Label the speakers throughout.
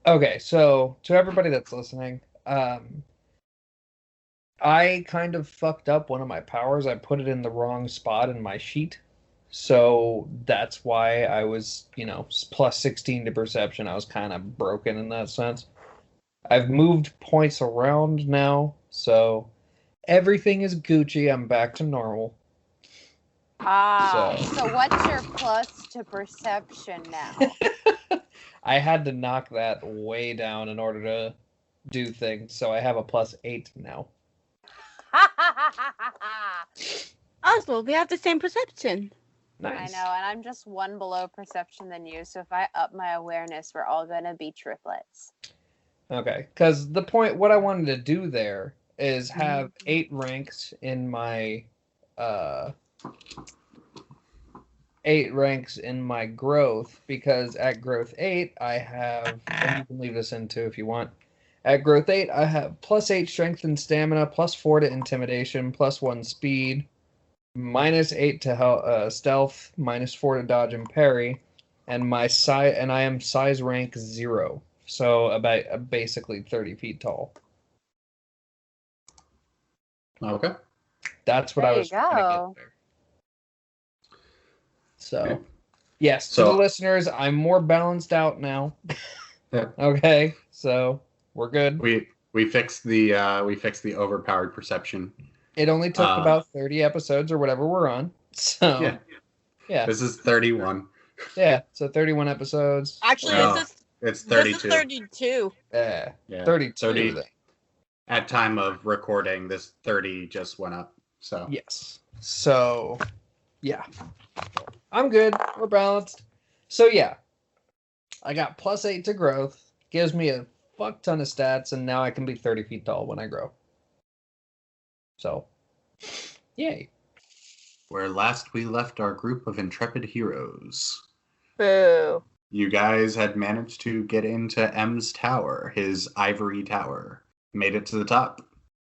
Speaker 1: Okay, so to everybody that's listening, I kind of fucked up one of my powers. I put it in the wrong spot in my sheet. So that's why I was, plus 16 to perception. I was kind of broken in that sense. I've moved points around now, so everything is Gucci. I'm back to normal.
Speaker 2: Ah,
Speaker 1: So
Speaker 2: so what's your plus to perception now?
Speaker 1: I had to knock that way down in order to do things. So I have a plus 8 now.
Speaker 3: Oswald, we have the same perception.
Speaker 2: I
Speaker 1: Nice.
Speaker 2: know, and I'm just one below perception than you, so if I up my awareness, we're all gonna be triplets.
Speaker 1: Okay, because what I wanted to do there is have 8 ranks in my, uh, 8 ranks in my growth, because at growth 8, I have, and you can leave this in too if you want. At growth 8, I have plus 8 strength and stamina, plus 4 to intimidation, plus 1 speed, minus 8 to stealth, minus 4 to dodge and parry, and I am size rank 0. So about basically 30 feet tall.
Speaker 4: Okay.
Speaker 1: That's what
Speaker 2: There
Speaker 1: I
Speaker 2: you
Speaker 1: was trying to get
Speaker 2: go.
Speaker 1: there. So,
Speaker 4: Okay.
Speaker 1: yes, to the listeners, I'm more balanced out now.
Speaker 4: Yeah.
Speaker 1: Okay, so we're good.
Speaker 4: We fixed the overpowered perception.
Speaker 1: It only took about 30 episodes or whatever we're on. So, yeah.
Speaker 4: This is 31.
Speaker 1: Yeah, so 31 episodes.
Speaker 3: Actually,
Speaker 4: it's 32.
Speaker 3: This is 32.
Speaker 1: Yeah,
Speaker 4: 32.
Speaker 1: 30.
Speaker 4: At time of recording, this 30 just went up. So
Speaker 1: yes. So, yeah. I'm good. We're balanced. So, yeah. I got plus 8 to growth. Gives me a fuck ton of stats, and now I can be 30 feet tall when I grow. So, yay.
Speaker 4: Where last we left our group of intrepid heroes.
Speaker 3: Boo.
Speaker 4: You guys had managed to get into M's tower, his ivory tower. Made it to the top,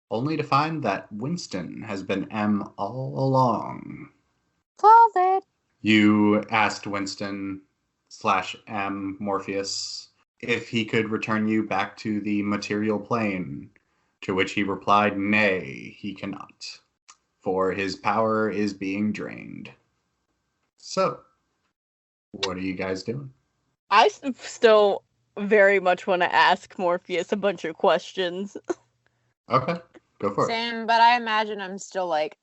Speaker 4: only to find that Winston has been M all along.
Speaker 2: Solve it.
Speaker 4: You asked Winston / M Morpheus if he could return you back to the material plane, to which he replied, nay, he cannot, for his power is being drained. So, what are you guys doing?
Speaker 3: I still very much want to ask Morpheus a bunch of questions.
Speaker 4: Okay, go for it.
Speaker 2: Same, but I imagine I'm still like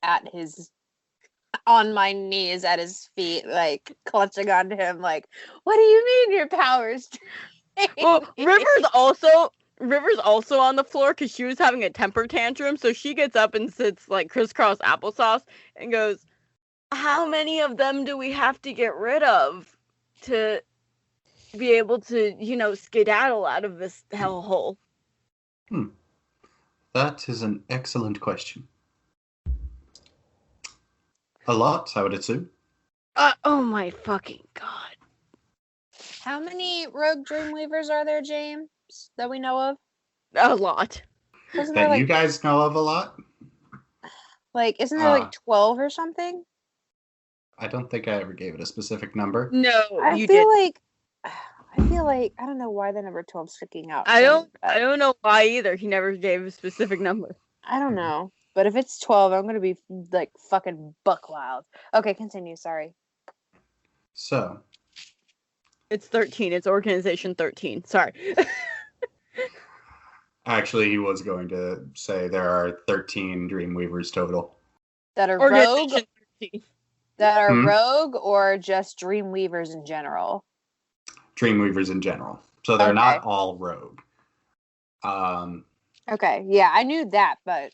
Speaker 2: on my knees at his feet, like clutching onto him, like, what do you mean your powers?
Speaker 3: Well, River's also on the floor because she was having a temper tantrum, so she gets up and sits like crisscross applesauce and goes, how many of them do we have to get rid of to be able to, skedaddle out of this hellhole?
Speaker 4: That is an excellent question. A lot, I would assume.
Speaker 3: Oh my fucking god.
Speaker 2: How many rogue Dreamweavers are there, James, that we know of?
Speaker 3: A lot.
Speaker 2: Isn't
Speaker 4: That
Speaker 2: there
Speaker 4: you guys know of a lot?
Speaker 2: isn't there like 12 or something?
Speaker 4: I don't think I ever gave it a specific number.
Speaker 3: No,
Speaker 2: I feel like I don't know why the number 12 sticking out.
Speaker 3: I don't know why either. He never gave a specific number.
Speaker 2: I don't know. But if it's 12, I'm gonna be like fucking buck wild. Okay, continue, sorry.
Speaker 4: So.
Speaker 3: It's 13. It's Organization 13. Sorry.
Speaker 4: Actually, he was going to say there are 13 Dreamweavers total.
Speaker 2: That are rogue?
Speaker 3: 13.
Speaker 2: That are rogue or just Dreamweavers in general?
Speaker 4: Dreamweavers in general. So they're not all rogue.
Speaker 2: Okay, yeah, I knew that, but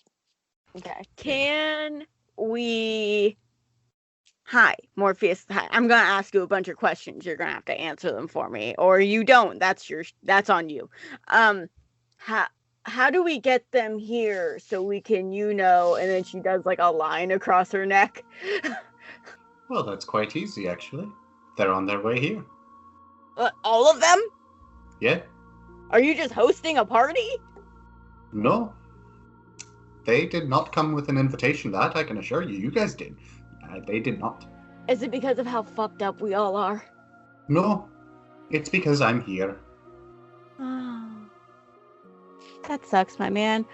Speaker 2: okay.
Speaker 3: Can we... Hi, Morpheus. Hi. I'm gonna ask you a bunch of questions. You're gonna have to answer them for me, or you don't. That's on you. How do we get them here so we can, and then she does like a line across her neck.
Speaker 4: Well, that's quite easy, actually. They're on their way here.
Speaker 3: All of them?
Speaker 4: Yeah.
Speaker 3: Are you just hosting a party?
Speaker 4: No. They did not come with an invitation, that I can assure you. You guys did. They did not.
Speaker 3: Is it because of how fucked up we all are?
Speaker 4: No. It's because I'm here.
Speaker 3: Oh, that sucks, my man.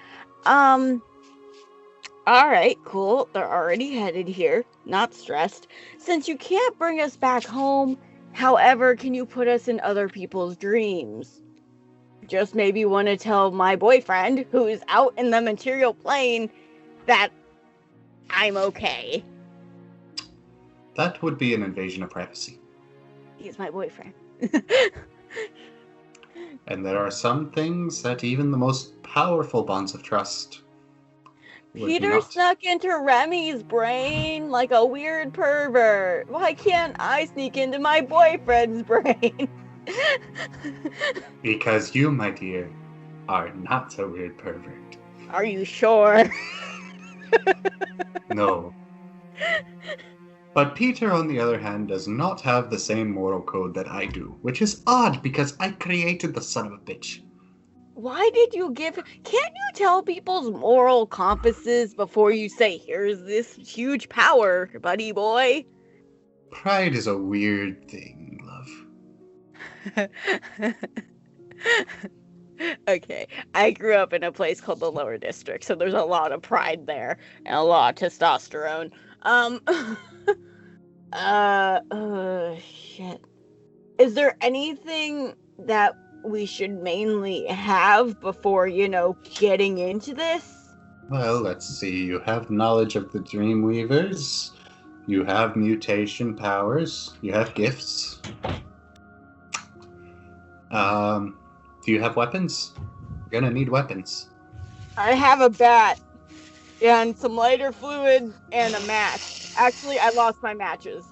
Speaker 3: Alright, cool. They're already headed here. Not stressed. Since you can't bring us back home, however, can you put us in other people's dreams? Just maybe want to tell my boyfriend, who is out in the material plane, that I'm okay.
Speaker 4: That would be an invasion of privacy.
Speaker 3: He's my boyfriend.
Speaker 4: And there are some things that even the most powerful bonds of trust would be
Speaker 3: Peter
Speaker 4: not.
Speaker 3: snuck into Remy's brain like a weird pervert. Why can't I sneak into my boyfriend's brain?
Speaker 4: Because you, my dear, are not a weird pervert.
Speaker 3: Are you sure?
Speaker 4: No. But Peter, on the other hand, does not have the same moral code that I do, which is odd because I created the son of a bitch.
Speaker 3: Why did you give... Can't you tell people's moral compasses before you say, here's this huge power, buddy boy?
Speaker 4: Pride is a weird thing, love.
Speaker 3: Okay, I grew up in a place called the Lower District, so there's a lot of pride there, and a lot of testosterone. Shit. Is there anything that we should mainly have before, getting into this?
Speaker 4: Well, let's see. You have knowledge of the Dreamweavers. You have mutation powers. You have gifts. Do you have weapons? You're gonna need weapons.
Speaker 3: I have a bat, and some lighter fluid, and a match. Actually, I lost my matches.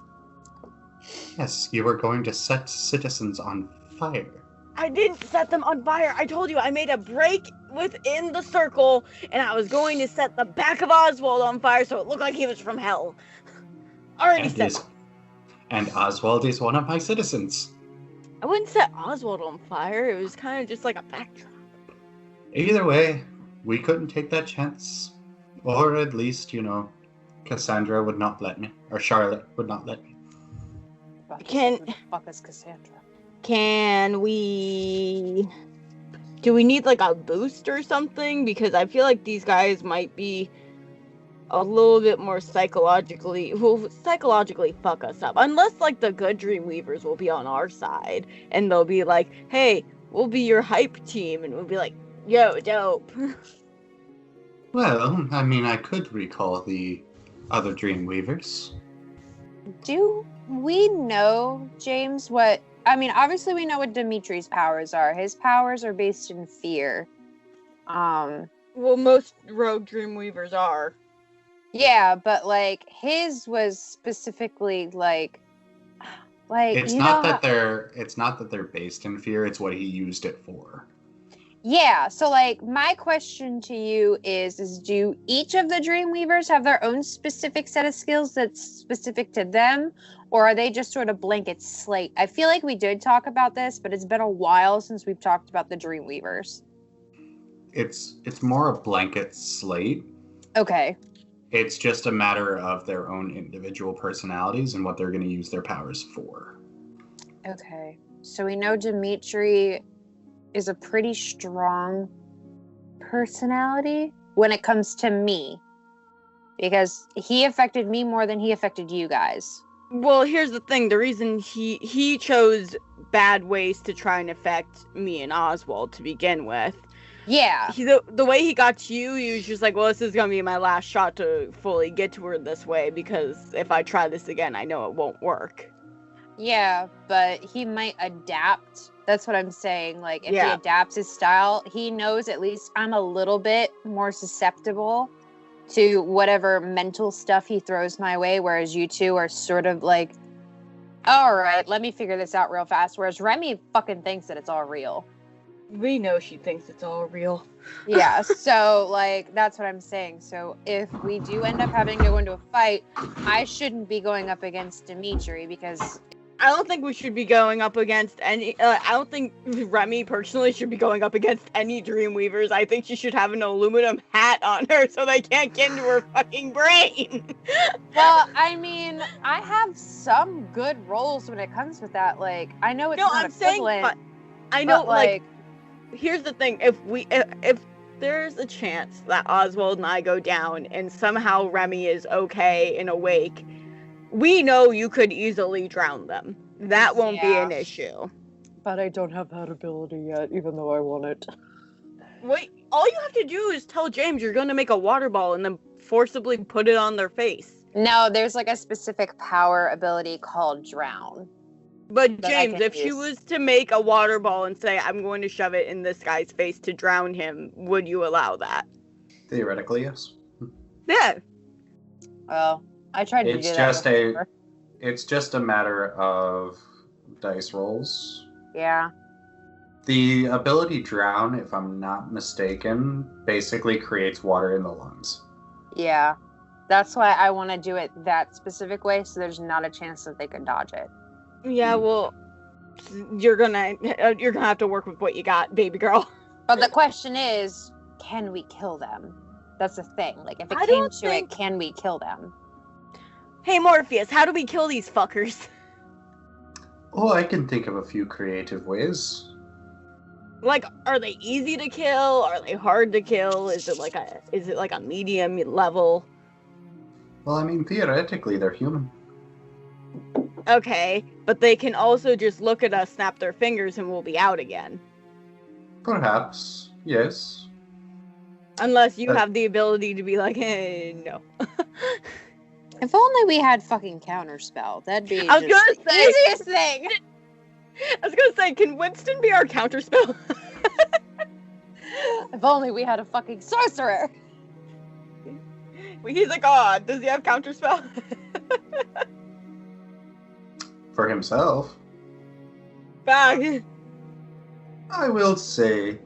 Speaker 4: Yes, you were going to set citizens on fire.
Speaker 3: I didn't set them on fire. I told you I made a break within the circle, and I was going to set the back of Oswald on fire so it looked like he was from hell. Already said.
Speaker 4: And Oswald is one of my citizens.
Speaker 3: I wouldn't set Oswald on fire. It was kind of just like a backdrop.
Speaker 4: Either way, we couldn't take that chance. Or at least, Cassandra would not let me. Or Charlotte would not let me.
Speaker 2: Who the fuck is Cassandra?
Speaker 3: Can we... Do we need like a boost or something? Because I feel like these guys might be a little bit more psychologically fuck us up. Unless like the good Dreamweavers will be on our side and they'll be like, hey, we'll be your hype team, and we'll be like, yo, dope.
Speaker 4: Well, I could recall the other Dreamweavers.
Speaker 2: Do we know, James, what... obviously we know what Dimitri's powers are. His powers are based in fear.
Speaker 3: Well, most rogue Dreamweavers are.
Speaker 2: Yeah, but his was specifically
Speaker 4: it's not that they're based in fear, it's what he used it for.
Speaker 2: Yeah, so my question to you is do each of the Dreamweavers have their own specific set of skills that's specific to them, or are they just sort of blanket slate? I feel like we did talk about this, but it's been a while since we've talked about the Dreamweavers.
Speaker 4: It's more a blanket slate.
Speaker 2: Okay.
Speaker 4: It's just a matter of their own individual personalities and what they're going to use their powers for.
Speaker 2: Okay. So we know Dimitri is a pretty strong personality when it comes to me, because he affected me more than he affected you guys.
Speaker 3: Well, here's the thing. The reason he chose bad ways to try and affect me and Oswald to begin with.
Speaker 2: Yeah.
Speaker 3: The way he got to you, he was just like, well, this is going to be my last shot to fully get to her this way, because if I try this again, I know it won't work.
Speaker 2: Yeah, but he might adapt. That's what I'm saying. If he adapts his style, he knows at least I'm a little bit more susceptible to whatever mental stuff he throws my way, whereas you two are sort of all right, let me figure this out real fast, whereas Remy fucking thinks that it's all real.
Speaker 3: We know she thinks it's all real.
Speaker 2: Yeah, so that's what I'm saying. So if we do end up having to go into a fight, I shouldn't be going up against Dimitri, because
Speaker 3: I don't think we should be going up against any... I don't think Remy personally should be going up against any Dreamweavers. I think she should have an aluminum hat on her so they can't get into her fucking brain.
Speaker 2: Well, I have some good roles when it comes with that. I know it's not equivalent.
Speaker 3: I know, here's the thing: if there's a chance that Oswald and I go down, and somehow Remy is okay and awake, we know you could easily drown them. That won't be an issue.
Speaker 5: But I don't have that ability yet, even though I want it.
Speaker 3: Wait, all you have to do is tell James you're going to make a water ball and then forcibly put it on their face.
Speaker 2: No, there's like a specific power ability called drown.
Speaker 3: But James, if she was to make a water ball and say, I'm going to shove it in this guy's face to drown him, would you allow that?
Speaker 4: Theoretically, yes.
Speaker 3: Yeah.
Speaker 2: Well, I tried to do that.
Speaker 4: It's just a matter of dice rolls.
Speaker 2: Yeah.
Speaker 4: The ability drown, if I'm not mistaken, basically creates water in the lungs.
Speaker 2: Yeah. That's why I want to do it that specific way, so there's not a chance that they could dodge it.
Speaker 3: Yeah, well, you're gonna have to work with what you got, baby girl.
Speaker 2: But the question is, can we kill them? That's the thing. Like, if it came to it, can we kill them?
Speaker 3: Hey, Morpheus, how do we kill these fuckers?
Speaker 4: Oh, I can think of a few creative ways.
Speaker 3: Like, are they easy to kill? Are they hard to kill? Is it like a medium level?
Speaker 4: Well, I mean, theoretically, they're human.
Speaker 3: Okay, but they can also just look at us, snap their fingers, and we'll be out again.
Speaker 4: Perhaps, yes.
Speaker 3: Unless you have the ability to be like, hey, no.
Speaker 2: If only we had fucking counterspell. That'd be
Speaker 3: I was gonna say,
Speaker 2: easiest thing.
Speaker 3: I was gonna say, can Winston be our counterspell?
Speaker 2: If only we had a fucking sorcerer.
Speaker 3: Well, he's a god. Does he have counterspell?
Speaker 4: For himself.
Speaker 3: Fuck.
Speaker 4: I will say,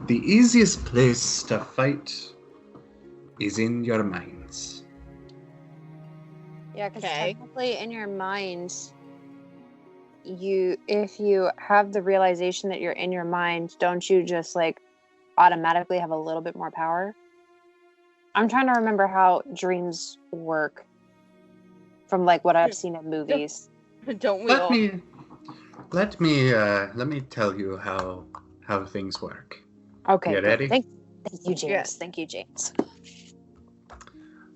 Speaker 4: the easiest place to fight is in your minds.
Speaker 2: Yeah, because technically in your mind, if you have the realization that you're in your mind, don't you just like automatically have a little bit more power? I'm trying to remember how dreams work from like what I've seen in movies.
Speaker 3: Don't we all?
Speaker 4: Let me tell you how things work.
Speaker 2: Okay.
Speaker 4: You ready?
Speaker 2: Thank you, James.
Speaker 3: Yes.
Speaker 2: Thank you, James.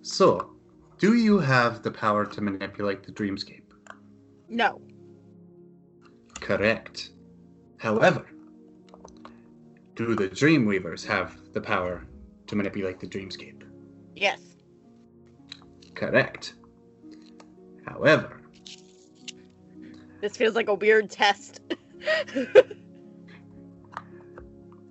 Speaker 4: So, do you have the power to manipulate the dreamscape?
Speaker 3: No.
Speaker 4: Correct. However, do the Dreamweavers have the power to manipulate the dreamscape?
Speaker 3: Yes.
Speaker 4: Correct. However,
Speaker 3: this feels like a weird test.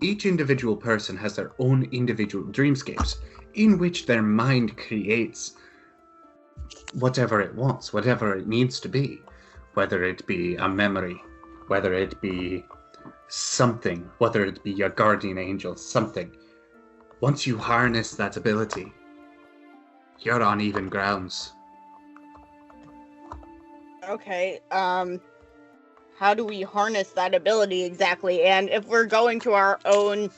Speaker 4: each individual person has their own individual dreamscapes in which their mind creates whatever it wants, whatever it needs to be, whether it be a memory, whether it be something, whether it be your guardian angel, something. Once you harness that ability, you're on even grounds.
Speaker 3: Okay, how do we harness that ability exactly? And if we're going to our own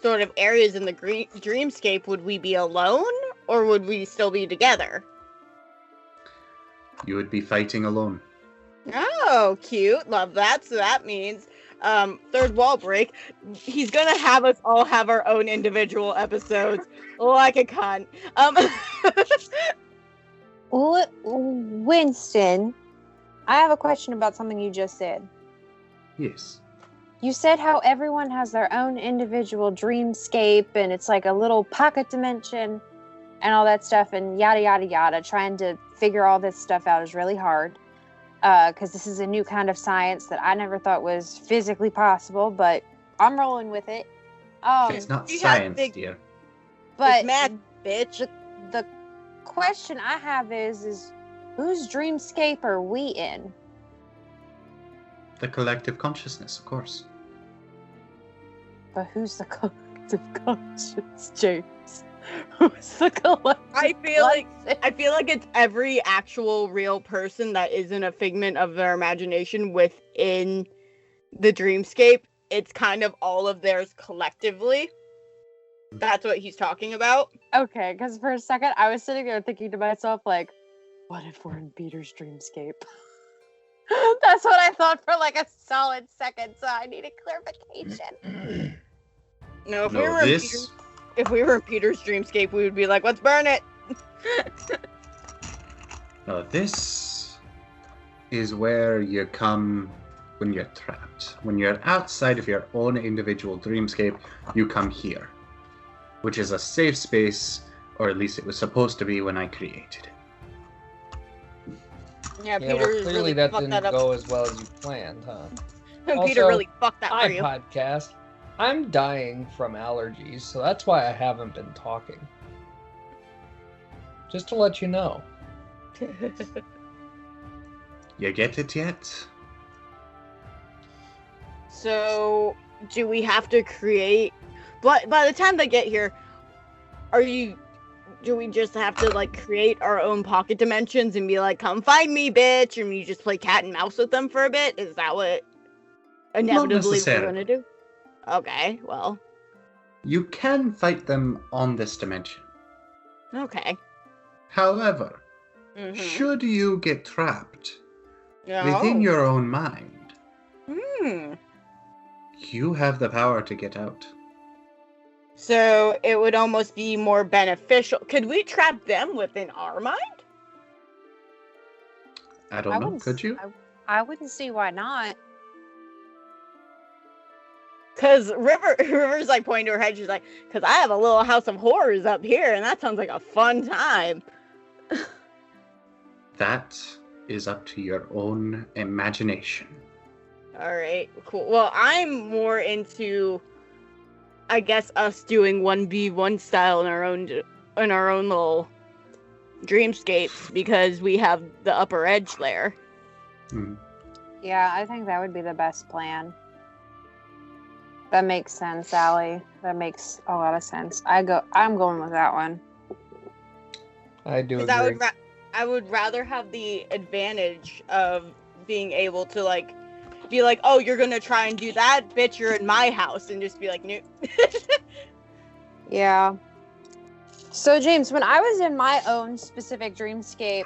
Speaker 3: sort of areas in the dreamscape, would we be alone, or would we still be together?
Speaker 4: You would be fighting alone.
Speaker 3: Oh, cute. Love that. So that means, third wall break. He's gonna have us all have our own individual episodes, like a cunt.
Speaker 2: Winston, I have a question about something you just said.
Speaker 4: Yes.
Speaker 2: You said how everyone has their own individual dreamscape and it's like a little pocket dimension and all that stuff and yada, yada, yada. Trying to figure all this stuff out is really hard because this is a new kind of science that I never thought was physically possible, but I'm rolling with it.
Speaker 4: It's not science, dear.
Speaker 2: But
Speaker 3: it's math, bitch.
Speaker 2: The question I have is whose dreamscape are we in?
Speaker 4: The collective consciousness, of course.
Speaker 2: But who's the collective conscious, James? Who's the collective?
Speaker 3: I feel like it's every actual real person that isn't a figment of their imagination within the dreamscape. It's kind of all of theirs collectively. That's what he's talking about.
Speaker 2: Okay, because for a second I was sitting there thinking to myself, like, what if we're in Peter's dreamscape? That's what I thought for like a solid second, so I needed clarification.
Speaker 3: No, if
Speaker 4: No,
Speaker 3: we were in Peter's dreamscape, we would be like, let's burn it.
Speaker 4: This is where you come when you're trapped. When you're outside of your own individual dreamscape, you come here, which is a safe space, or at least it was supposed to be when I created it.
Speaker 3: Yeah,
Speaker 1: Yeah,
Speaker 3: Peter
Speaker 1: well, clearly
Speaker 3: really
Speaker 1: that
Speaker 3: fucked
Speaker 1: didn't
Speaker 3: that up.
Speaker 1: go as well as you planned, huh?
Speaker 3: Peter
Speaker 1: Also,
Speaker 3: really fucked that for you.
Speaker 1: podcast. I'm dying from allergies, so that's why I haven't been talking. Just to let you know.
Speaker 4: You get it yet?
Speaker 3: So, do we have to create? But by the time they get here, do we just have to like create our own pocket dimensions and be like, "Come find me, bitch," and we just play cat and mouse with them for a bit? Is that what inevitably we're gonna do? Okay, well,
Speaker 4: You can fight them on this dimension.
Speaker 3: okay.
Speaker 4: However,
Speaker 3: Mhm.
Speaker 4: should you get trapped
Speaker 3: Oh.
Speaker 4: within your own mind,
Speaker 3: Hmm.
Speaker 4: you have the power to get out.
Speaker 3: So it would almost be more beneficial. Could we trap them within our mind?
Speaker 4: I don't know,
Speaker 2: wouldn't
Speaker 4: could
Speaker 2: s-
Speaker 4: you?
Speaker 2: I wouldn't see why not.
Speaker 3: Cause River's like pointing to her head. She's like, "Cause I have a little house of horrors up here, and that sounds like a fun time."
Speaker 4: That is up to your own imagination.
Speaker 3: All right, cool. Well, I'm more into, I guess, us doing 1v1 style in our own little dreamscapes because we have the upper edge there.
Speaker 4: Hmm.
Speaker 2: Yeah, I think that would be the best plan. That makes sense, Allie. That makes a lot of sense. I'm going with that one.
Speaker 1: I do
Speaker 3: 'Cause
Speaker 1: agree.
Speaker 3: I would rather have the advantage of being able to like be like, "Oh, you're gonna try and do that, bitch. You're in my house," and just be like, "Nope."
Speaker 2: Yeah. So, James, when I was in my own specific dreamscape,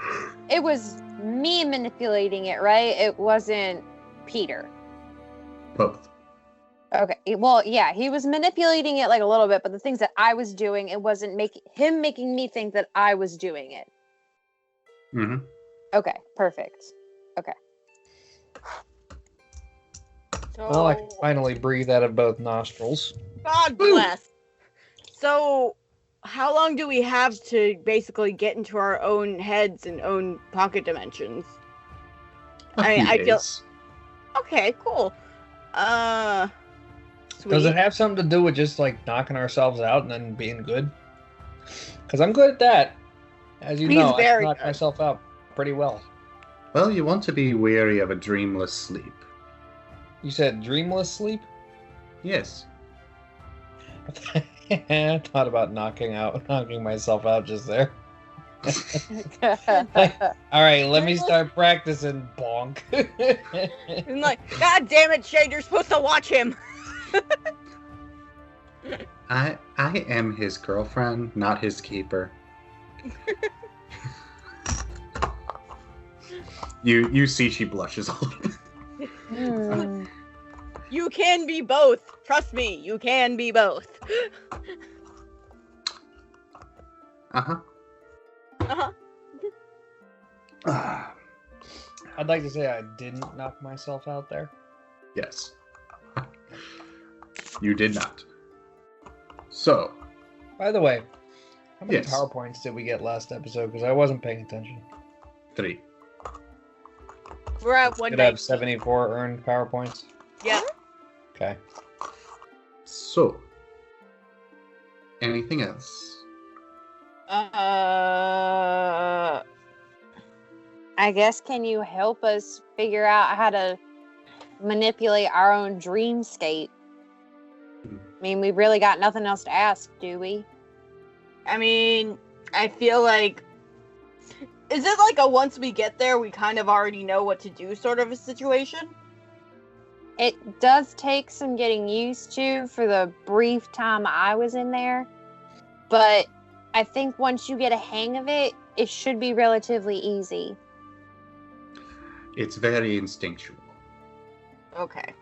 Speaker 2: it was me manipulating it, right? It wasn't Peter.
Speaker 4: Both.
Speaker 2: Okay. Well, yeah, he was manipulating it like a little bit, but the things that I was doing, it wasn't making me think that I was doing it.
Speaker 4: Mm-hmm.
Speaker 2: Okay, perfect.
Speaker 3: So,
Speaker 1: Well, I can finally breathe out of both nostrils.
Speaker 3: God bless. So, how long do we have to basically get into our own heads and own pocket dimensions? I feel okay. Cool. Sweet.
Speaker 1: Does it have something to do with just like knocking ourselves out and then being good? Because I'm good at that. As you
Speaker 3: He's
Speaker 1: know, I
Speaker 3: very
Speaker 1: knock
Speaker 3: good.
Speaker 1: myself out pretty well.
Speaker 4: Well, you want to be wary of a dreamless sleep.
Speaker 1: You said dreamless sleep?
Speaker 4: Yes.
Speaker 1: I thought about knocking myself out just there. All right, let me start practicing, bonk.
Speaker 3: I'm like, God damn it, Shade! You're supposed to watch him.
Speaker 4: I am his girlfriend, not his keeper. You see she blushes a little bit.
Speaker 2: Hmm.
Speaker 3: You can be both. Trust me, you can be both.
Speaker 4: Uh-huh.
Speaker 3: Uh-huh.
Speaker 4: Ah,
Speaker 1: I'd like to say I didn't knock myself out there.
Speaker 4: yes. You did not. So,
Speaker 1: By the way, how many
Speaker 4: Yes.
Speaker 1: PowerPoints did we get last episode? Because I wasn't paying attention.
Speaker 4: 3.
Speaker 3: We're at one
Speaker 1: Did I have
Speaker 3: night.
Speaker 1: 74 earned PowerPoints?
Speaker 3: Yeah.
Speaker 1: Okay.
Speaker 4: So, anything else?
Speaker 2: I guess, can you help us figure out how to manipulate our own dreamscape? I mean, we really got nothing else to ask, do we?
Speaker 3: I mean, I feel like, is it like a once we get there, we kind of already know what to do sort of a situation?
Speaker 2: It does take some getting used to for the brief time I was in there, but I think once you get a hang of it, it should be relatively easy.
Speaker 4: It's very instinctual.
Speaker 3: Okay.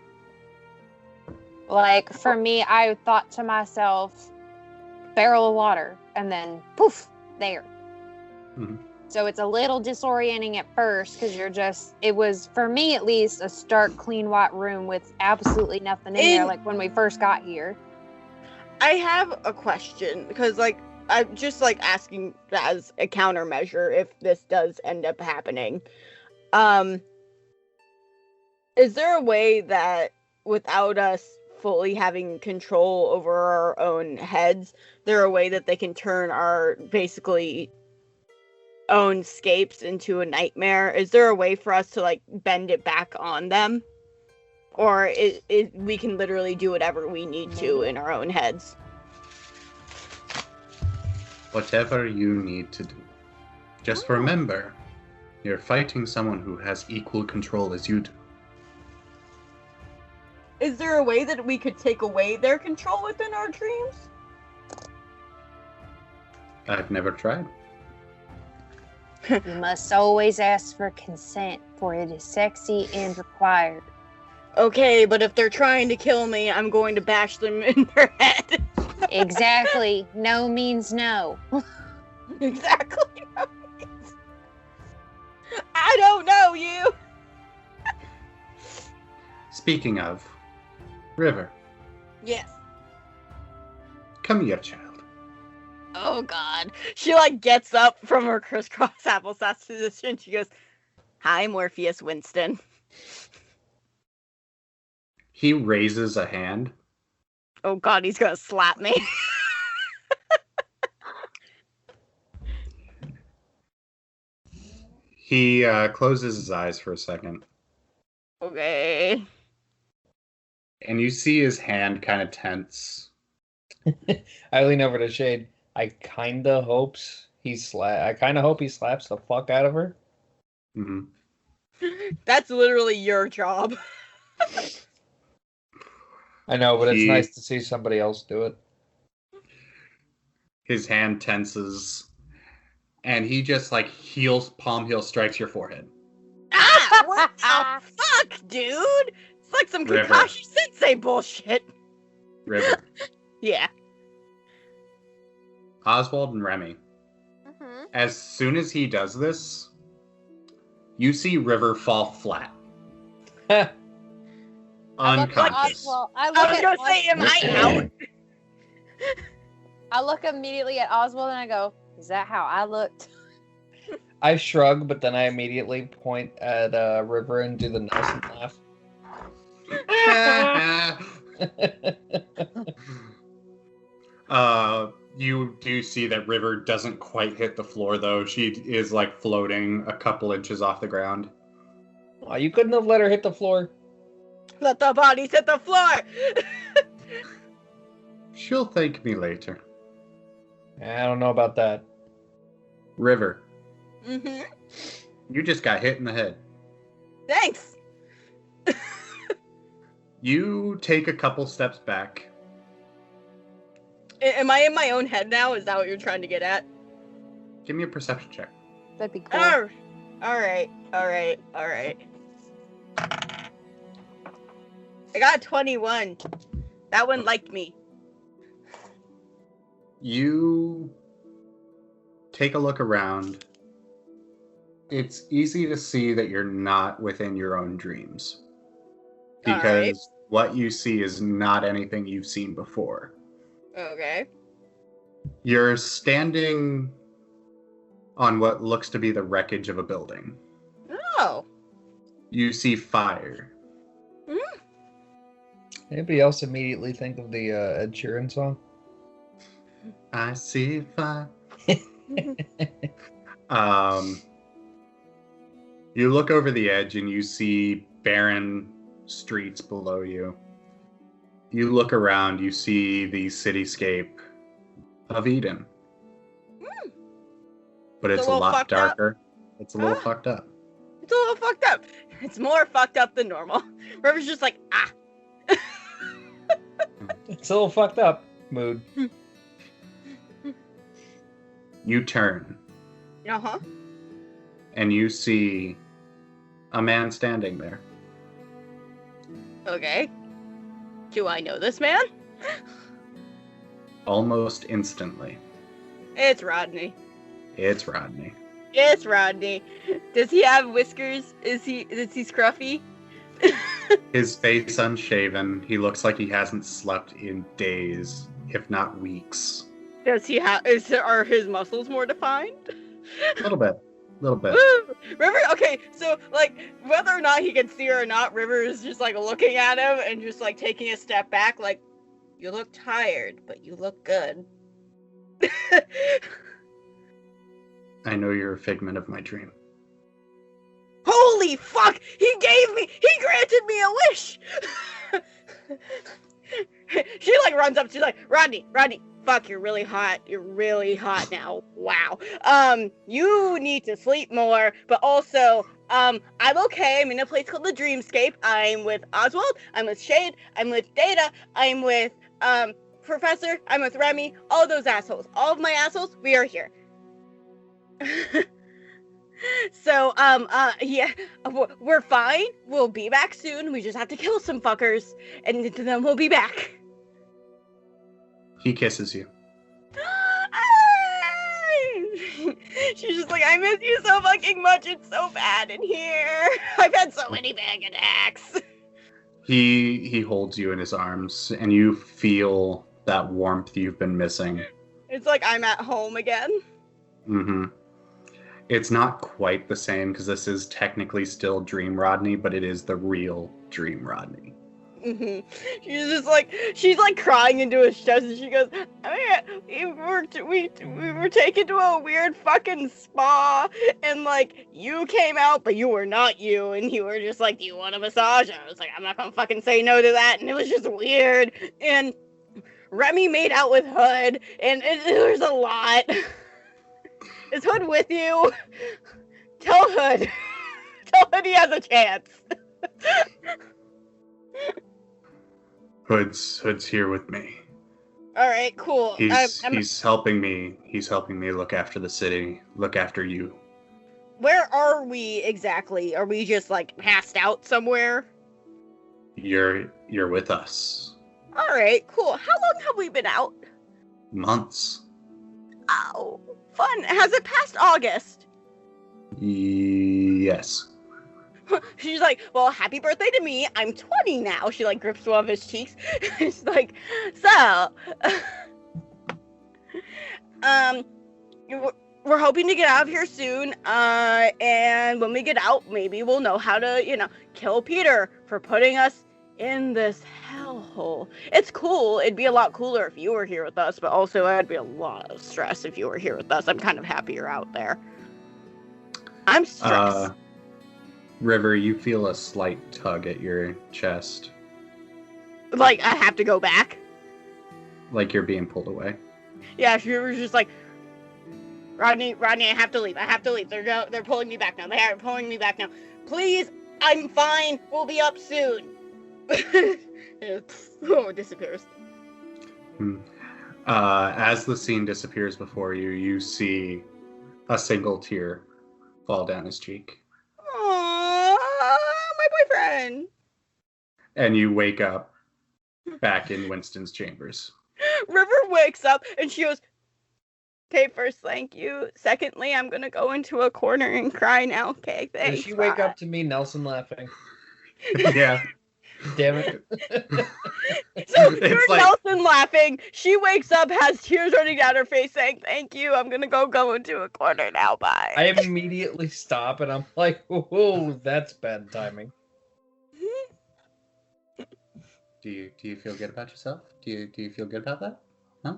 Speaker 2: Like, for me, I thought to myself, barrel of water, and then poof, there.
Speaker 4: Mhm.
Speaker 2: So it's a little disorienting at first because it was, for me at least, a stark, clean, white room with absolutely nothing in there, like when we first got here.
Speaker 3: I have a question because, like, I'm just like asking as a countermeasure if this does end up happening. Is there a way that without us fully having control over our own heads, there a way that they can turn our basically own scapes into a nightmare? Is there a way for us to like bend it back on them? Or we can literally do whatever we need to in our own heads?
Speaker 4: Whatever you need to do. Just remember, you're fighting someone who has equal control as you do.
Speaker 3: Is there a way that we could take away their control within our dreams?
Speaker 4: I've never tried.
Speaker 2: You must always ask for consent, for it is sexy and required.
Speaker 3: Okay, but if they're trying to kill me, I'm going to bash them in their head.
Speaker 2: Exactly. No means no.
Speaker 3: Exactly. I don't know you.
Speaker 4: Speaking of, River,
Speaker 3: Yes.
Speaker 4: come here, child.
Speaker 3: Oh God. She like gets up from her crisscross applesauce position. She goes, "Hi, Morpheus Winston."
Speaker 4: He raises a hand.
Speaker 3: Oh God, he's gonna slap me.
Speaker 4: He closes his eyes for a second.
Speaker 3: Okay.
Speaker 4: And you see his hand kind of tense.
Speaker 1: I lean over to Shade. I kind of hope he slaps the fuck out of her.
Speaker 4: Mm-hmm.
Speaker 3: That's literally your job.
Speaker 1: I know, but it's nice to see somebody else do it.
Speaker 4: His hand tenses, and he just like palm heel strikes your forehead.
Speaker 3: Ah! What the fuck, dude? It's like some
Speaker 4: River.
Speaker 3: Kakashi Sensei bullshit.
Speaker 4: River.
Speaker 3: Yeah.
Speaker 4: Oswald and Remy.
Speaker 2: Mm-hmm.
Speaker 4: As soon as he does this, you see River fall flat. Unconscious.
Speaker 2: I
Speaker 3: was gonna say, am I out?
Speaker 2: I look immediately at Oswald and I go, "Is that how I looked?"
Speaker 1: I shrug, but then I immediately point at River and do the Nelson laugh.
Speaker 4: You do see that River doesn't quite hit the floor, though. She is like floating a couple inches off the ground.
Speaker 1: Oh, you couldn't have let her hit the floor.
Speaker 3: Let the bodies hit the floor.
Speaker 4: She'll thank me later.
Speaker 1: I don't know about that.
Speaker 4: River,
Speaker 3: Mm-hmm.
Speaker 4: you just got hit in the head.
Speaker 3: Thanks.
Speaker 4: You take a couple steps back.
Speaker 3: Am I in my own head now? Is that what you're trying to get at?
Speaker 4: Give me a perception check.
Speaker 2: That'd be cool.
Speaker 3: All right. I got a 21. That one liked me.
Speaker 4: You take a look around. It's easy to see that you're not within your own dreams. Because what you see is not anything you've seen before.
Speaker 3: Okay.
Speaker 4: You're standing on what looks to be the wreckage of a building.
Speaker 3: Oh.
Speaker 4: You see fire.
Speaker 1: Anybody else immediately think of the Ed Sheeran song?
Speaker 4: I see fire. You look over the edge and you see barren streets below you. You look around, you see the cityscape of Eden. But it's a lot darker. It's a little fucked up.
Speaker 3: It's a little fucked up. It's more fucked up than normal. River's just like, ah.
Speaker 1: It's a little fucked up mood.
Speaker 4: You turn
Speaker 3: Uh-huh.
Speaker 4: and you see a man standing there.
Speaker 3: Okay. Do I know this man?
Speaker 4: Almost instantly.
Speaker 3: It's Rodney.
Speaker 4: It's Rodney.
Speaker 3: It's Rodney. Does he have whiskers? Is he scruffy?
Speaker 4: His face unshaven. He looks like he hasn't slept in days, if not weeks.
Speaker 3: Does he have? Are his muscles more defined?
Speaker 4: A little bit.
Speaker 3: Woo! River. Okay, so like whether or not he can see her or not, River is just like looking at him and just like taking a step back, like, you look tired, but you look good.
Speaker 4: I know you're a figment of my dream.
Speaker 3: Holy fuck! He granted me a wish! She like runs up, she's like, Rodney, fuck, you're really hot now. Wow. You need to sleep more, but also, I'm okay. I'm in a place called the Dreamscape. I'm with Oswald, I'm with Shade, I'm with Data, I'm with, Professor, I'm with Remy, all those assholes. All of my assholes, we are here. So, yeah, we're fine. We'll be back soon. We just have to kill some fuckers, and then we'll be back.
Speaker 4: He kisses you.
Speaker 3: She's just like, I miss you so fucking much. It's so bad in here. I've had so many bag attacks.
Speaker 4: He holds you in his arms, and you feel that warmth you've been missing.
Speaker 3: It's like I'm at home again.
Speaker 4: Mm-hmm. It's not quite the same, because this is technically still Dream Rodney, but it is the real Dream Rodney.
Speaker 3: Mm-hmm. She's like crying into his chest, and she goes, we were taken to a weird fucking spa, and like, you came out, but you were not you, and you were just like, do you want a massage? And I was like, I'm not gonna fucking say no to that, and it was just weird, and Remy made out with Hood, and there's a lot. Is Hood with you? Tell Hood he has a chance.
Speaker 4: Hood's here with me.
Speaker 3: All right, cool.
Speaker 4: He's helping me. He's helping me look after the city, look after you.
Speaker 3: Where are we exactly? Are we just like passed out somewhere?
Speaker 4: You're with us.
Speaker 3: All right, cool. How long have we been out?
Speaker 4: Months.
Speaker 3: Oh, fun. Has it passed August?
Speaker 4: Yes.
Speaker 3: She's like, well, happy birthday to me. I'm 20 now. She like grips one of his cheeks. She's like, so, we're hoping to get out of here soon. And when we get out, maybe we'll know how to, kill Peter for putting us in this hellhole. It's cool. It'd be a lot cooler if you were here with us, but also it'd be a lot of stress if you were here with us. I'm kind of happy you're out there. I'm stressed.
Speaker 4: River, you feel a slight tug at your chest.
Speaker 3: Like, I have to go back?
Speaker 4: Like you're being pulled away.
Speaker 3: Yeah, River's just like, Rodney, I have to leave. They're pulling me back now. They're pulling me back now. Please, I'm fine. We'll be up soon. It disappears.
Speaker 4: As the scene disappears before you, you see a single tear fall down his cheek.
Speaker 3: Aww, my boyfriend.
Speaker 4: And you wake up back in Winston's chambers.
Speaker 3: River wakes up and she goes, okay, first, thank you. Secondly, I'm gonna go into a corner and cry now. Okay, thanks.
Speaker 1: Does she wake up to me, Nelson, laughing?
Speaker 4: Yeah.
Speaker 1: Damn it.
Speaker 3: So you're like, Nelson laughing. She wakes up, has tears running down her face, saying, thank you. I'm gonna go into a corner now. Bye.
Speaker 1: I immediately stop and I'm like, oh, that's bad timing.
Speaker 4: Do you feel good about yourself? Do you feel good about that? Huh?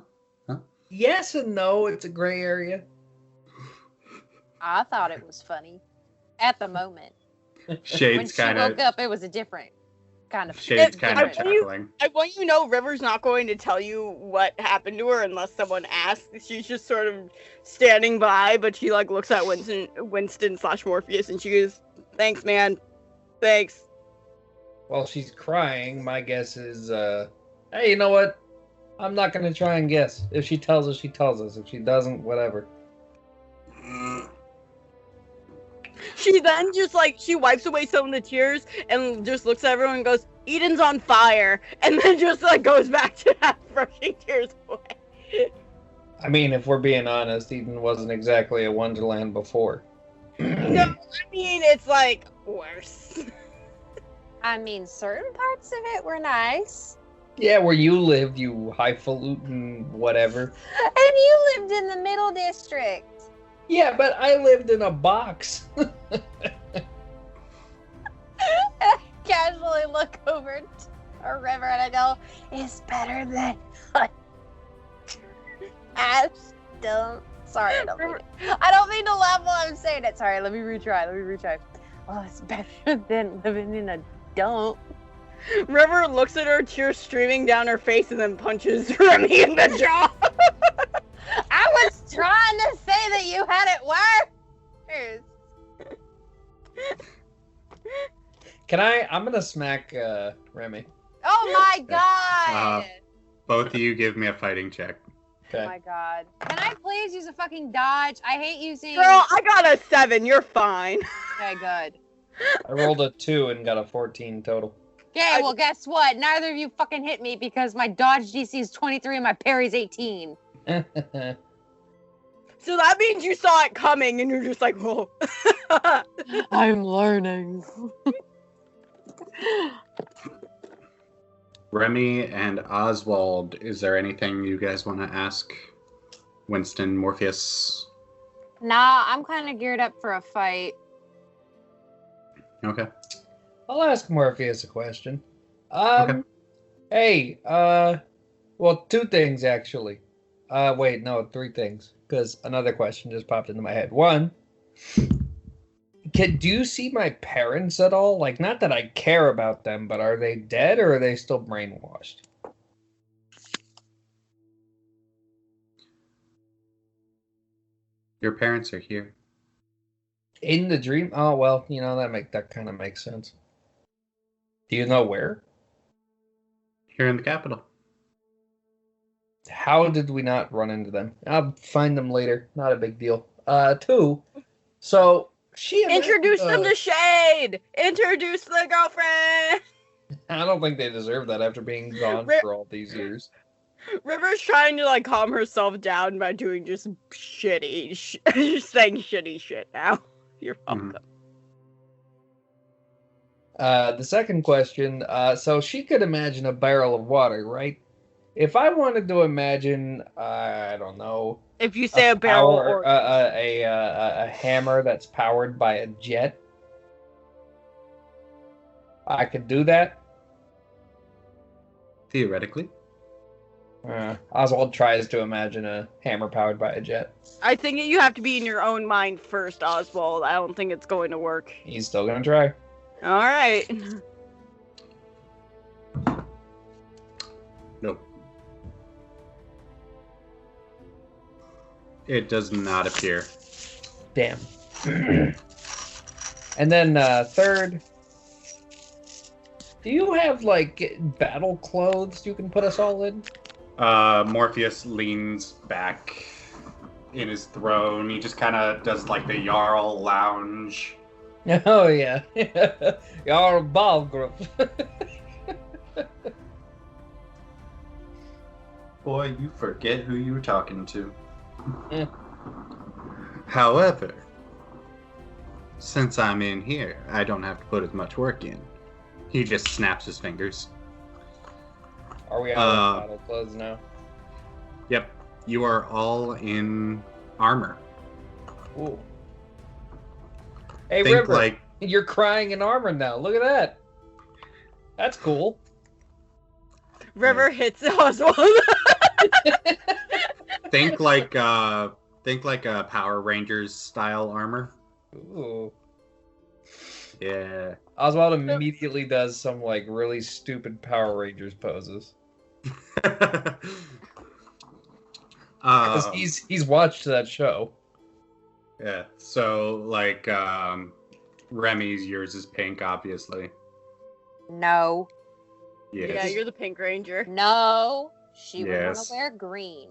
Speaker 1: Yes and no. It's a gray area.
Speaker 2: I thought it was funny at the moment.
Speaker 4: Shade's kind of.
Speaker 2: When she woke up, it was a different kind of.
Speaker 4: Shade's kind of chuckling.
Speaker 3: I want you to know River's not going to tell you what happened to her unless someone asks. She's just sort of standing by, but she like looks at Winston/Morpheus and she goes, "Thanks, man. Thanks."
Speaker 1: While she's crying, my guess is, hey, you know what? I'm not going to try and guess. If she tells us, she tells us. If she doesn't, whatever.
Speaker 3: She then just like she wipes away some of the tears and just looks at everyone and goes, "Eden's on fire," and then just like goes back to that brushing tears away.
Speaker 1: I mean, if we're being honest, Eden wasn't exactly a wonderland before.
Speaker 3: No, I mean it's like worse.
Speaker 2: I mean, certain parts of it were nice.
Speaker 1: Yeah, where you lived, you highfalutin whatever.
Speaker 2: And you lived in the middle district.
Speaker 1: Yeah, but I lived in a box.
Speaker 2: Casually look over to a river and I go, it's better than Ash. Sorry, I don't mean to laugh while I'm saying it. Sorry, let me retry. Oh, it's better than living in a dump.
Speaker 3: River looks at her, tears streaming down her face, and then punches Remy in the jaw.
Speaker 2: I was trying to say that you had it worse.
Speaker 1: I'm gonna smack Remy.
Speaker 2: Oh my god!
Speaker 4: Both of you give me a fighting check.
Speaker 1: Okay.
Speaker 2: Oh my god. Can I please use a fucking dodge? I hate using...
Speaker 3: Girl, I got a 7. You're fine.
Speaker 2: Okay, good.
Speaker 1: I rolled a 2 and got a 14 total.
Speaker 2: Okay, well, guess what? Neither of you fucking hit me because my dodge DC is 23 and my parry's 18.
Speaker 3: So that means you saw it coming and you're just like, whoa.
Speaker 5: I'm learning.
Speaker 4: Remy and Oswald, is there anything you guys want to ask Winston, Morpheus?
Speaker 2: Nah, I'm kind of geared up for a fight.
Speaker 4: Okay.
Speaker 1: I'll ask Morpheus a question.
Speaker 4: Okay.
Speaker 1: Hey, well, 2 things actually. Wait, no, 3 things, because another question just popped into my head. 1, do you see my parents at all? Like, not that I care about them, but are they dead or are they still brainwashed?
Speaker 4: Your parents are here.
Speaker 1: In the dream? Oh, well, that kind of makes sense. Do you know where?
Speaker 4: Here in the capital.
Speaker 1: How did we not run into them? I'll find them later. Not a big deal. 2, so she
Speaker 3: Introduce them to Shade! Introduce the girlfriend!
Speaker 1: I don't think they deserve that after being gone for all these years.
Speaker 3: River's trying to like calm herself down by doing just shitty, just saying shitty shit now. You're welcome.
Speaker 1: The second question, so she could imagine a barrel of water, right? If I wanted to imagine, I don't know.
Speaker 3: If you say a barrel
Speaker 1: or
Speaker 3: or
Speaker 1: a hammer that's powered by a jet, I could do that.
Speaker 4: Theoretically.
Speaker 1: Oswald tries to imagine a hammer powered by a jet.
Speaker 3: I think you have to be in your own mind first, Oswald. I don't think it's going to work.
Speaker 1: He's still gonna try.
Speaker 3: All right.
Speaker 4: Nope. It does not appear.
Speaker 1: Damn. And then third, do you have like battle clothes you can put us all in?
Speaker 4: Morpheus leans back in his throne. He just kind of does like the Jarl lounge.
Speaker 1: Oh yeah, Jarl Balgrup.
Speaker 4: Boy, you forget who you were talking to. However, since I'm in here, I don't have to put as much work in. He just snaps his fingers.
Speaker 1: Are we out of battle clothes now?
Speaker 4: Yep, you are all in armor.
Speaker 1: Ooh. Hey,
Speaker 4: Think
Speaker 1: River,
Speaker 4: like
Speaker 1: you're crying in armor now. Look at that. That's cool.
Speaker 3: River hits Oswald.
Speaker 4: think like a Power Rangers style armor.
Speaker 1: Ooh.
Speaker 4: Yeah.
Speaker 1: Oswald immediately does some like really stupid Power Rangers poses. Because he's watched that show.
Speaker 4: Yeah. So like Remy's, yours is pink, obviously.
Speaker 2: No.
Speaker 4: Yes.
Speaker 3: Yeah, you're the Pink Ranger.
Speaker 2: No. She would want
Speaker 4: Yes.
Speaker 2: to wear green.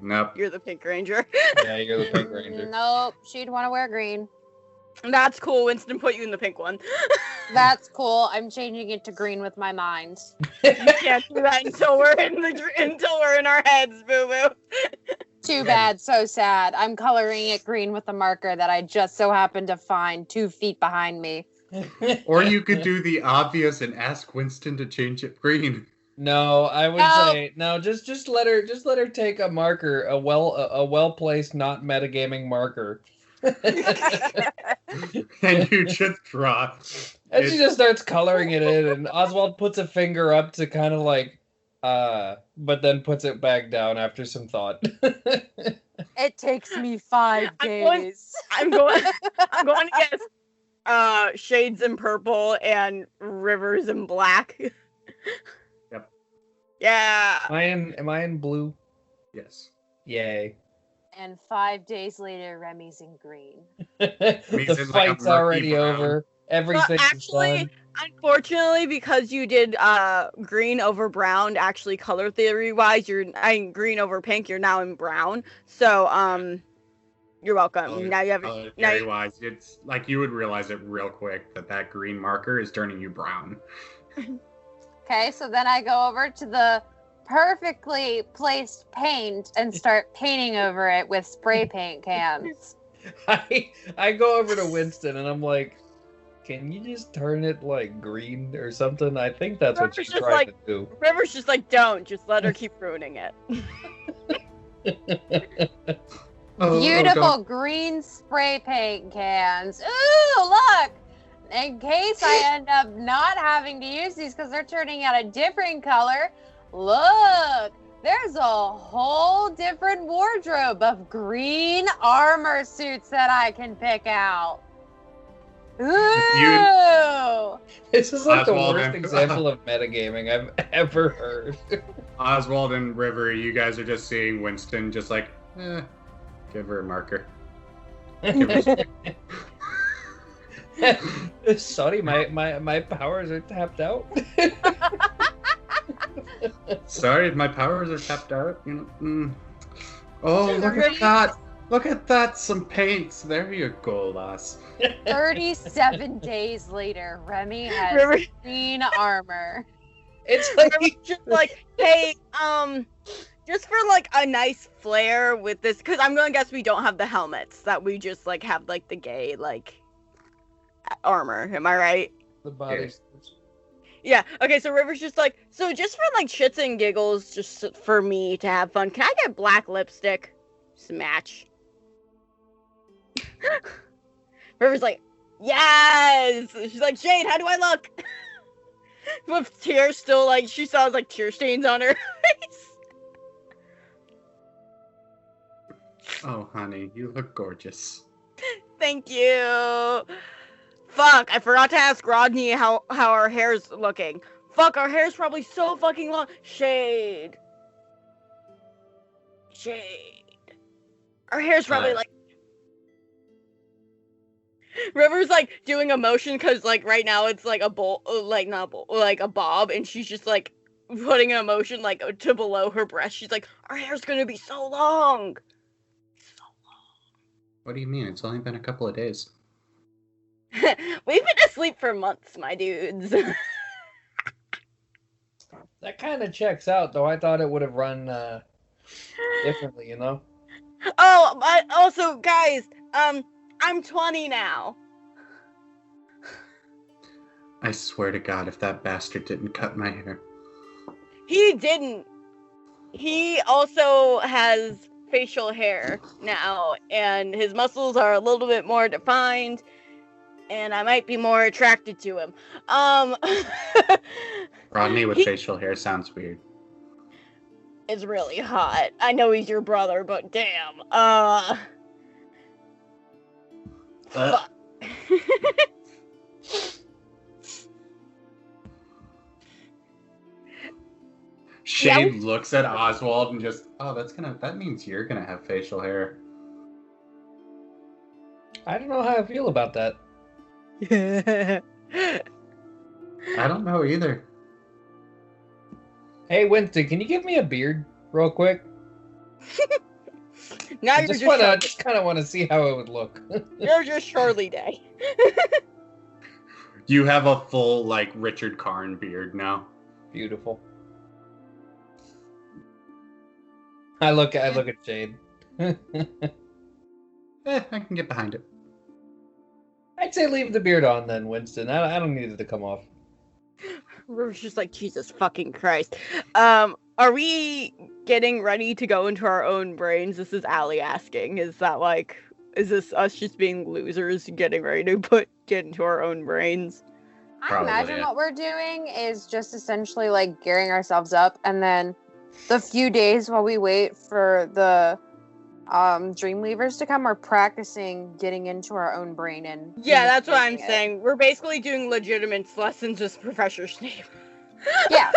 Speaker 4: Nope.
Speaker 3: You're the Pink Ranger.
Speaker 1: Yeah, you're the Pink Ranger.
Speaker 2: Nope. She'd want to wear green.
Speaker 3: That's cool. Winston put you in the pink one.
Speaker 2: That's cool. I'm changing it to green with my mind.
Speaker 3: You can't do that until we're in our heads, Boo Boo.
Speaker 2: Too bad. So sad. I'm coloring it green with a marker that I just so happened to find 2 feet behind me.
Speaker 4: Or you could do the obvious and ask Winston to change it green.
Speaker 1: No, I would say no. Just let her take a marker, a well placed, not metagaming marker,
Speaker 4: And you just draw.
Speaker 1: and she just starts coloring it in. And Oswald puts a finger up to kind of like, but then puts it back down after some thought.
Speaker 2: It takes me 5 days.
Speaker 3: I'm going to guess shades in purple and rivers in black.
Speaker 4: Yep.
Speaker 3: Yeah.
Speaker 1: Am I in blue?
Speaker 4: Yes.
Speaker 1: Yay.
Speaker 2: And 5 days later, Remy's in green.
Speaker 1: The
Speaker 4: in like a
Speaker 1: fight's
Speaker 4: murky
Speaker 1: already
Speaker 4: brown.
Speaker 1: over. Everything's
Speaker 3: actually,
Speaker 1: done.
Speaker 3: unfortunately, because you did green over brown, actually color theory wise, you're green over pink. You're now in brown. So you're welcome. Now you have
Speaker 4: wise. It's like you would realize it real quick that green marker is turning you brown.
Speaker 2: Okay, so then I go over to the perfectly placed paint and start painting over it with spray paint cans.
Speaker 1: I go over to Winston and I'm like, can you just turn it like green or something? I think that's what she's trying to do.
Speaker 3: River's just like, don't. Just let her keep ruining it.
Speaker 2: Beautiful green spray paint cans. Ooh, look! In case I end up not having to use these because they're turning out a different color, look! There's a whole different wardrobe of green armor suits that I can pick out. Ooh!
Speaker 1: This is like
Speaker 4: Oswald
Speaker 1: the worst
Speaker 4: and-
Speaker 1: example of metagaming I've ever heard.
Speaker 4: Oswald and River, you guys are just seeing Winston just like, give her a marker.
Speaker 1: Sorry, my powers are tapped out.
Speaker 4: Sorry, my powers are tapped out. Oh, look at that! Look at that! Some paints. There you go, lass.
Speaker 2: 37 days later, Remy has green armor.
Speaker 1: It's like
Speaker 3: just like, hey, just for like a nice flair with this, because I'm gonna guess we don't have the helmets, that we just like have like the gay like armor. Am I right?
Speaker 1: the body.
Speaker 3: Yeah. Okay. So River's just like, so just for like shits and giggles, just for me to have fun, can I get black lipstick? Just match. River's like, yes. She's like, Shane, how do I look? With tears still, like, she saw like tear stains on her face.
Speaker 4: Oh, honey, you look gorgeous.
Speaker 3: Thank you. Fuck, I forgot to ask Rodney how our hair's looking. Fuck, our hair's probably so fucking long. Shade. Our hair's probably like... River's like doing a motion because like right now it's like a bowl, like not a bowl, like a bob, and she's just like putting an emotion like to below her breast. She's like, our hair's gonna be so long.
Speaker 4: What do you mean? It's only been a couple of days.
Speaker 3: We've been asleep for months, my dudes.
Speaker 1: That kind of checks out, though. I thought it would have run differently, you know?
Speaker 3: Oh, but also, guys, I'm 20 now.
Speaker 4: I swear to God, if that bastard didn't cut my hair.
Speaker 3: He didn't. He also has facial hair now, and his muscles are a little bit more defined, and I might be more attracted to him.
Speaker 4: Rodney with facial hair sounds weird.
Speaker 3: It's really hot. I know he's your brother, but damn. Fuck.
Speaker 4: Shade looks at Oswald and just, that means you're gonna have facial hair.
Speaker 1: I don't know how I feel about that.
Speaker 4: I don't know either.
Speaker 1: Hey, Winston, can you give me a beard real quick?
Speaker 3: Now
Speaker 1: I
Speaker 3: you're
Speaker 1: just kind of want to see how it would look.
Speaker 3: You're just Charlie Day.
Speaker 4: You have a full, like, Richard Karn beard now.
Speaker 1: Beautiful. I look at Jade.
Speaker 4: I can get behind it.
Speaker 1: I'd say leave the beard on then, Winston. I don't need it to come off.
Speaker 3: River's just like, Jesus fucking Christ. Are we getting ready to go into our own brains? This is Allie asking. Is this us just being losers getting ready to get into our own brains?
Speaker 4: Probably,
Speaker 2: I imagine
Speaker 4: yeah.
Speaker 2: what we're doing is just essentially like gearing ourselves up, and then the few days while we wait for the Dreamweavers to come, we're practicing getting into our own brain and
Speaker 3: Yeah, that's what I'm
Speaker 2: understanding it.
Speaker 3: saying. We're basically doing legitimate lessons with Professor Snape.
Speaker 2: Yeah,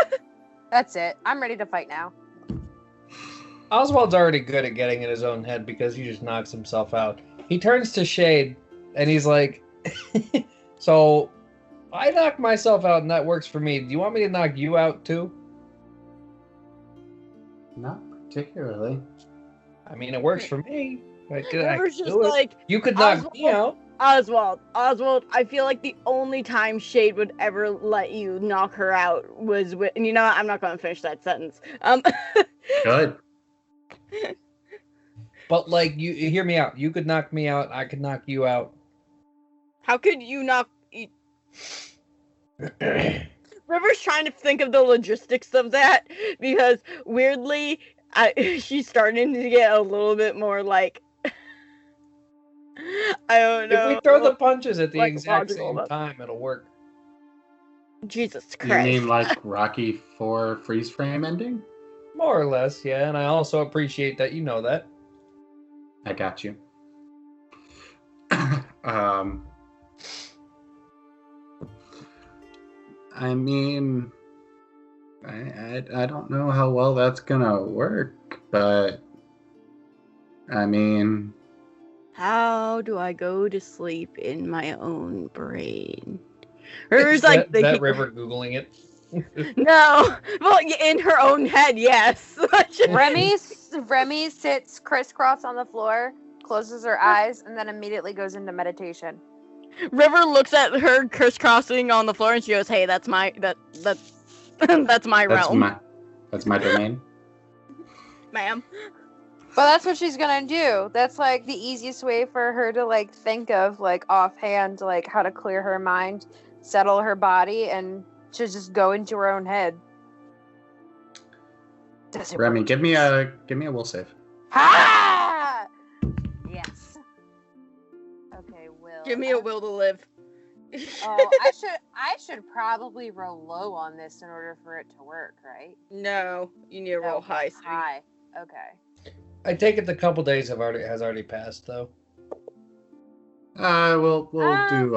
Speaker 2: that's it. I'm ready to fight now.
Speaker 1: Oswald's already good at getting in his own head because he just knocks himself out. He turns to Shade and he's like, so I knocked myself out and that works for me. Do you want me to knock you out too?
Speaker 4: Not particularly.
Speaker 1: I mean, it works for me.
Speaker 3: River's just like,
Speaker 1: you could knock me out.
Speaker 3: Oswald, I feel like the only time Shade would ever let you knock her out was with, and you know what? I'm not going to finish that sentence.
Speaker 4: Good.
Speaker 1: But like, you hear me out. You could knock me out. I could knock you out.
Speaker 3: How could you knock... River's trying to think of the logistics of that, because weirdly, she's starting to get a little bit more like... I don't know.
Speaker 1: If we throw the punches at the
Speaker 3: like
Speaker 1: exact
Speaker 3: logical,
Speaker 1: same
Speaker 3: but-
Speaker 1: time, it'll work.
Speaker 3: Jesus
Speaker 4: You
Speaker 3: Christ.
Speaker 4: mean like Rocky IV freeze frame ending?
Speaker 1: More or less, yeah. And I also appreciate that you know that.
Speaker 4: I got you. I mean, I don't know how well that's gonna work, but I mean,
Speaker 3: How do I go to sleep in my own brain? River's like
Speaker 1: that
Speaker 3: thinking,
Speaker 1: River Googling it.
Speaker 3: no, well, in her own head, yes.
Speaker 2: Remy sits crisscross on the floor, closes her eyes, and then immediately goes into meditation.
Speaker 3: River looks at her crisscrossing on the floor and she goes, "Hey, that's my that's my realm,
Speaker 4: that's my domain."
Speaker 3: ma'am."
Speaker 2: But that's what she's gonna do. That's like the easiest way for her to like think of like offhand like how to clear her mind, settle her body, and to just go into her own head. Does it
Speaker 4: Remy,
Speaker 2: work?
Speaker 4: give me a will save.
Speaker 2: Ha! Yes. Okay, Will.
Speaker 3: Give me a will to live.
Speaker 2: Oh, I should probably roll low on this in order for it to work, right?
Speaker 3: No, you need to roll high. Sweetie.
Speaker 2: High. Okay.
Speaker 1: I take it the couple days has already passed though.
Speaker 4: We'll do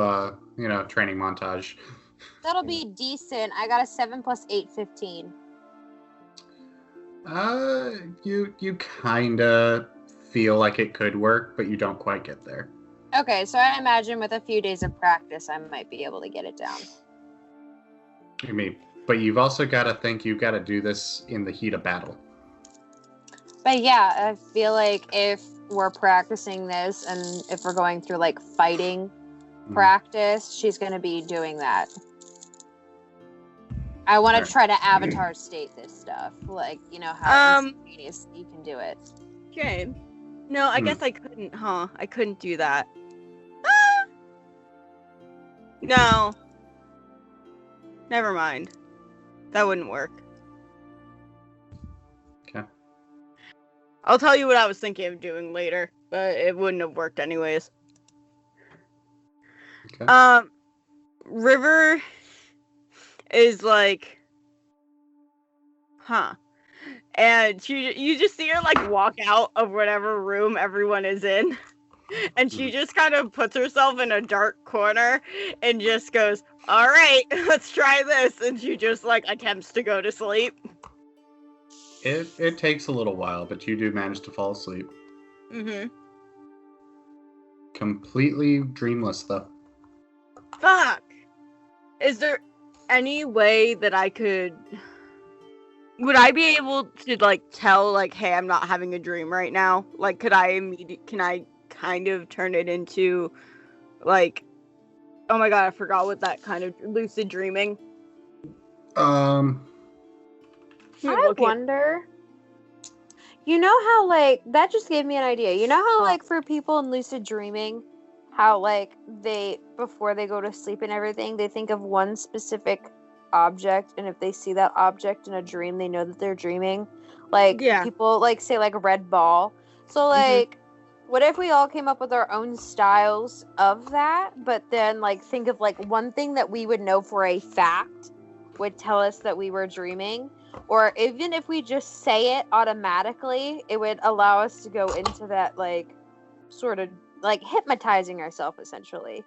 Speaker 4: training montage.
Speaker 2: That'll be decent. I got a 7 + 8, 15.
Speaker 4: You kinda feel like it could work, but you don't quite get there.
Speaker 2: Okay, so I imagine with a few days of practice, I might be able to get it down.
Speaker 4: I mean, but you've also got to think you've got to do this in the heat of battle.
Speaker 2: But yeah, I feel like if we're practicing this and if we're going through like fighting practice, she's going to be doing that. I want to try to avatar state this stuff. Like, you know how instantaneously you can do it.
Speaker 3: Okay. No, I guess I couldn't, huh? I couldn't do that. No. Never mind. That wouldn't work.
Speaker 4: Okay.
Speaker 3: I'll tell you what I was thinking of doing later, but it wouldn't have worked anyways.
Speaker 4: Okay.
Speaker 3: River is like, huh. And you just see her like walk out of whatever room everyone is in. And she just kind of puts herself in a dark corner and just goes, "All right, let's try this." And she just like attempts to go to sleep.
Speaker 4: It takes a little while, but you do manage to fall asleep.
Speaker 3: Mm-hmm.
Speaker 4: Completely dreamless, though.
Speaker 3: Fuck. Is there any way that I could Would I be able to like tell like, hey, I'm not having a dream right now? Like, can I kind of turn it into like, oh my god, I forgot what that kind of lucid dreaming.
Speaker 2: I wonder. You know how, like, that just gave me an idea. You know how, like, for people in lucid dreaming, how, like, before they go to sleep and everything, they think of one specific object, and if they see that object in a dream, they know that they're dreaming. Like,
Speaker 3: Yeah.
Speaker 2: people, like, say, like, a red ball. So, like, what if we all came up with our own styles of that, but then, like, think of, like, one thing that we would know for a fact would tell us that we were dreaming? Or even if we just say it automatically, it would allow us to go into that, like, sort of, like, hypnotizing ourselves, essentially.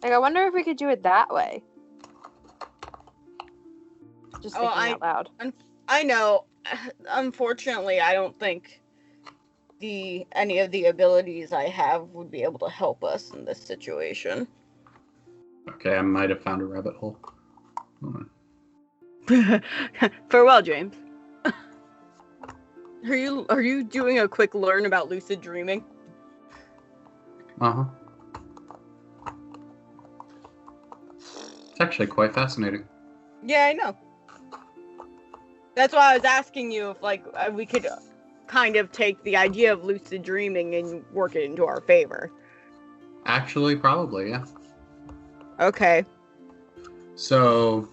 Speaker 2: Like, I wonder if we could do it that way. Just thinking out loud.
Speaker 3: I know. Unfortunately, I don't think any of the abilities I have would be able to help us in this situation.
Speaker 4: Okay, I might have found a rabbit hole. Hold on.
Speaker 3: Farewell, James. Are you doing a quick learn about lucid dreaming?
Speaker 4: Uh-huh. It's actually quite fascinating.
Speaker 3: Yeah, I know. That's why I was asking you if like we could kind of take the idea of lucid dreaming and work it into our favor.
Speaker 4: Actually, probably, yeah.
Speaker 3: Okay.
Speaker 4: So,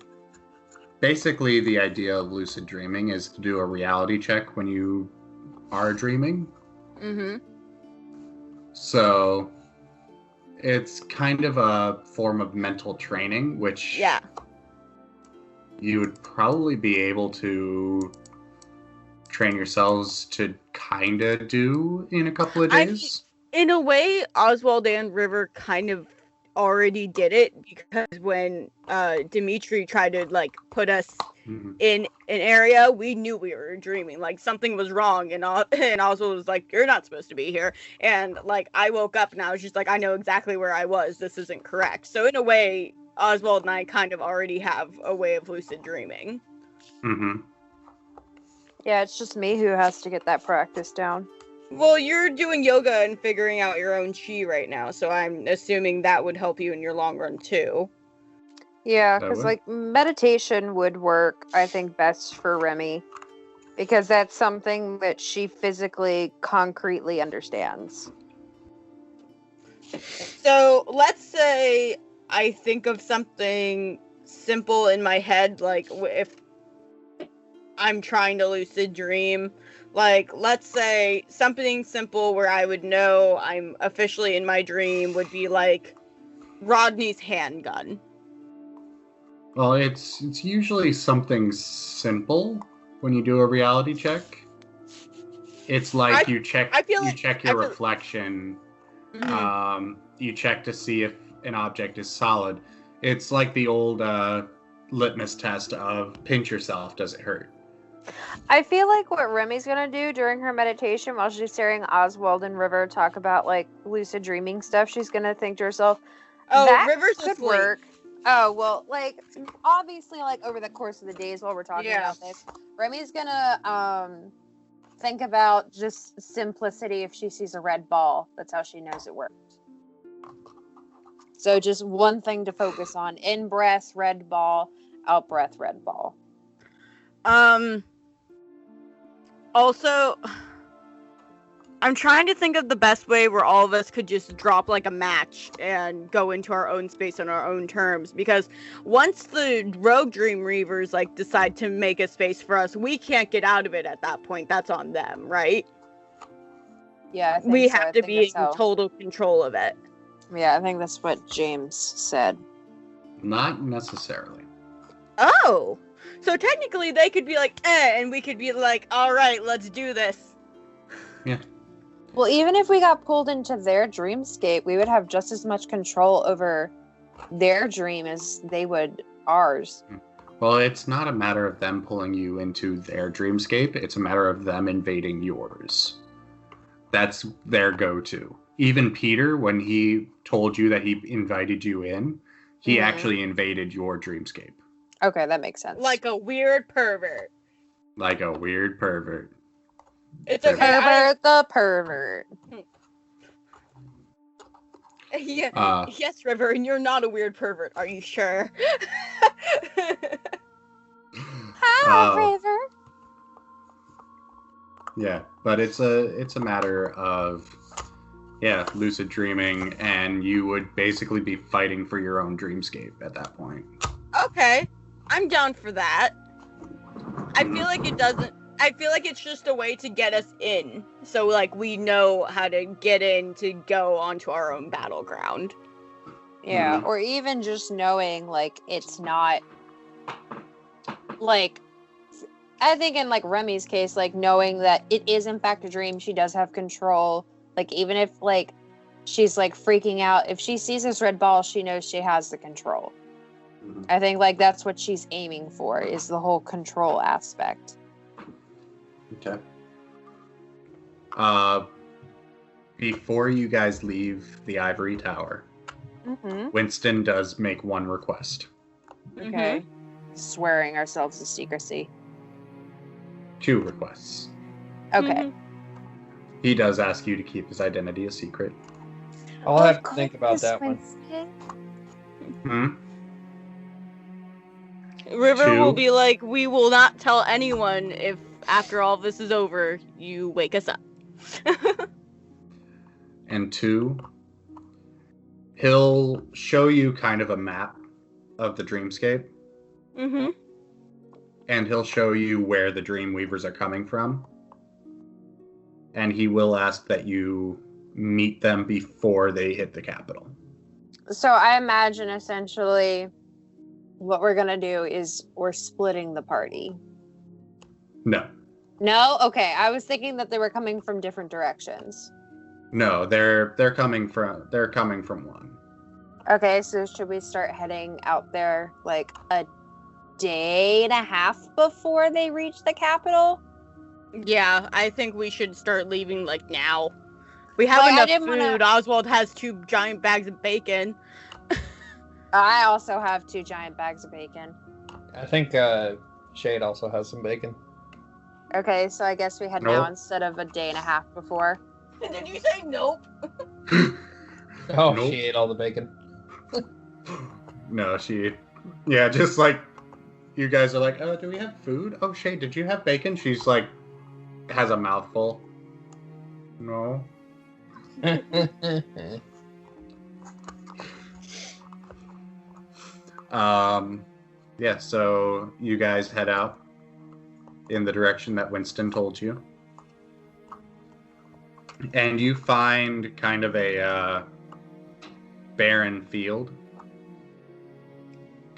Speaker 4: basically, the idea of lucid dreaming is to do a reality check when you are dreaming.
Speaker 3: Mm-hmm.
Speaker 4: So, it's kind of a form of mental training, which you would probably be able to train yourselves to kind of do in a couple of days.
Speaker 3: In a way, Oswald and River kind of already did it, because when Dimitri tried to like put us in an area, we knew we were dreaming. Like something was wrong, and Oswald was like, "You're not supposed to be here." And like I woke up and I was just like, "I know exactly where I was. This isn't correct." So in a way, Oswald and I kind of already have a way of lucid dreaming.
Speaker 4: Mm-hmm.
Speaker 2: Yeah, it's just me who has to get that practice down.
Speaker 3: Well, you're doing yoga and figuring out your own chi right now, so I'm assuming that would help you in your long run too.
Speaker 2: Yeah, because like meditation would work, I think, best for Remy, because that's something that she physically, concretely understands.
Speaker 3: So let's say I think of something simple in my head, like if I'm trying to lucid dream. Like, let's say something simple where I would know I'm officially in my dream would be like Rodney's handgun.
Speaker 4: Well, it's usually something simple when you do a reality check. It's like you check your reflection. Mm-hmm. You check to see if an object is solid. It's like the old litmus test of pinch yourself, does it hurt?
Speaker 2: I feel like what Remy's gonna do during her meditation while she's hearing Oswald and River talk about like lucid dreaming stuff, she's gonna think to herself, that
Speaker 3: River's
Speaker 2: could
Speaker 3: asleep.
Speaker 2: work. Oh, well, like, obviously, like, over the course of the days while we're talking about this, Remy's gonna think about just simplicity if she sees a red ball. That's how she knows it works. So just one thing to focus on. In-breath, red ball. Out-breath, red ball.
Speaker 3: Also, I'm trying to think of the best way where all of us could just drop like a match and go into our own space on our own terms, because once the Rogue Dream Reavers like decide to make a space for us, we can't get out of it at that point. That's on them, right?
Speaker 2: Yeah, I think
Speaker 3: we
Speaker 2: so.
Speaker 3: have to be in total control of it.
Speaker 2: Yeah, I think that's what James said.
Speaker 4: Not necessarily.
Speaker 3: Oh, so technically they could be like, and we could be like, all right, let's do this.
Speaker 4: Yeah.
Speaker 2: Well, even if we got pulled into their dreamscape, we would have just as much control over their dream as they would ours.
Speaker 4: Well, it's not a matter of them pulling you into their dreamscape. It's a matter of them invading yours. That's their go-to. Even Peter, when he told you that he invited you in, he actually invaded your dreamscape.
Speaker 2: Okay, that makes sense.
Speaker 3: Like a weird pervert.
Speaker 4: Like a weird pervert.
Speaker 3: It's okay.
Speaker 2: Pervert the pervert.
Speaker 3: Yeah. Yes, River, and you're not a weird pervert. Are you sure?
Speaker 2: Hi, River.
Speaker 4: Yeah, but it's a matter of lucid dreaming, and you would basically be fighting for your own dreamscape at that point.
Speaker 3: Okay, I'm down for that. I feel like it's just a way to get us in, so like we know how to get in to go onto our own battleground.
Speaker 2: Yeah, or even just knowing like it's not like, I think in like Remy's case, like knowing that it is in fact a dream, she does have control. Like even if like she's like freaking out, if she sees this red ball, she knows she has the control. I think like that's what she's aiming for, is the whole control aspect.
Speaker 4: Okay. Before you guys leave the ivory tower, Winston does make one request.
Speaker 2: Okay. Swearing ourselves to secrecy.
Speaker 4: 2 requests.
Speaker 2: Okay.
Speaker 4: He does ask you to keep his identity a secret.
Speaker 1: I'll have to think about that one.
Speaker 3: River
Speaker 4: 2.
Speaker 3: will be like, we will not tell anyone if after all this is over, you wake us up.
Speaker 4: And 2, he'll show you kind of a map of the dreamscape. And he'll show you where the Dreamweavers are coming from. And he will ask that you meet them before they hit the capital.
Speaker 2: So I imagine essentially what we're gonna do is we're splitting the party.
Speaker 4: No.
Speaker 2: No? Okay, I was thinking that they were coming from different directions.
Speaker 4: No, they're coming from one.
Speaker 2: Okay, so should we start heading out there like a day and a half before they reach the capital?
Speaker 3: Yeah, I think we should start leaving like now. We have enough food. Oswald has 2 giant bags of bacon.
Speaker 2: I also have 2 giant bags of bacon.
Speaker 1: I think Shade also has some bacon.
Speaker 2: Okay, so I guess we head now instead of a day and a half before.
Speaker 3: Did you say nope?
Speaker 1: Oh,
Speaker 4: Nope.
Speaker 1: she ate all the bacon.
Speaker 4: No, yeah, just like you guys are like, oh, do we have food? Oh, Shay, did you have bacon? She's like, has a mouthful. No. Yeah, so you guys head out in the direction that Winston told you. And you find kind of a barren field.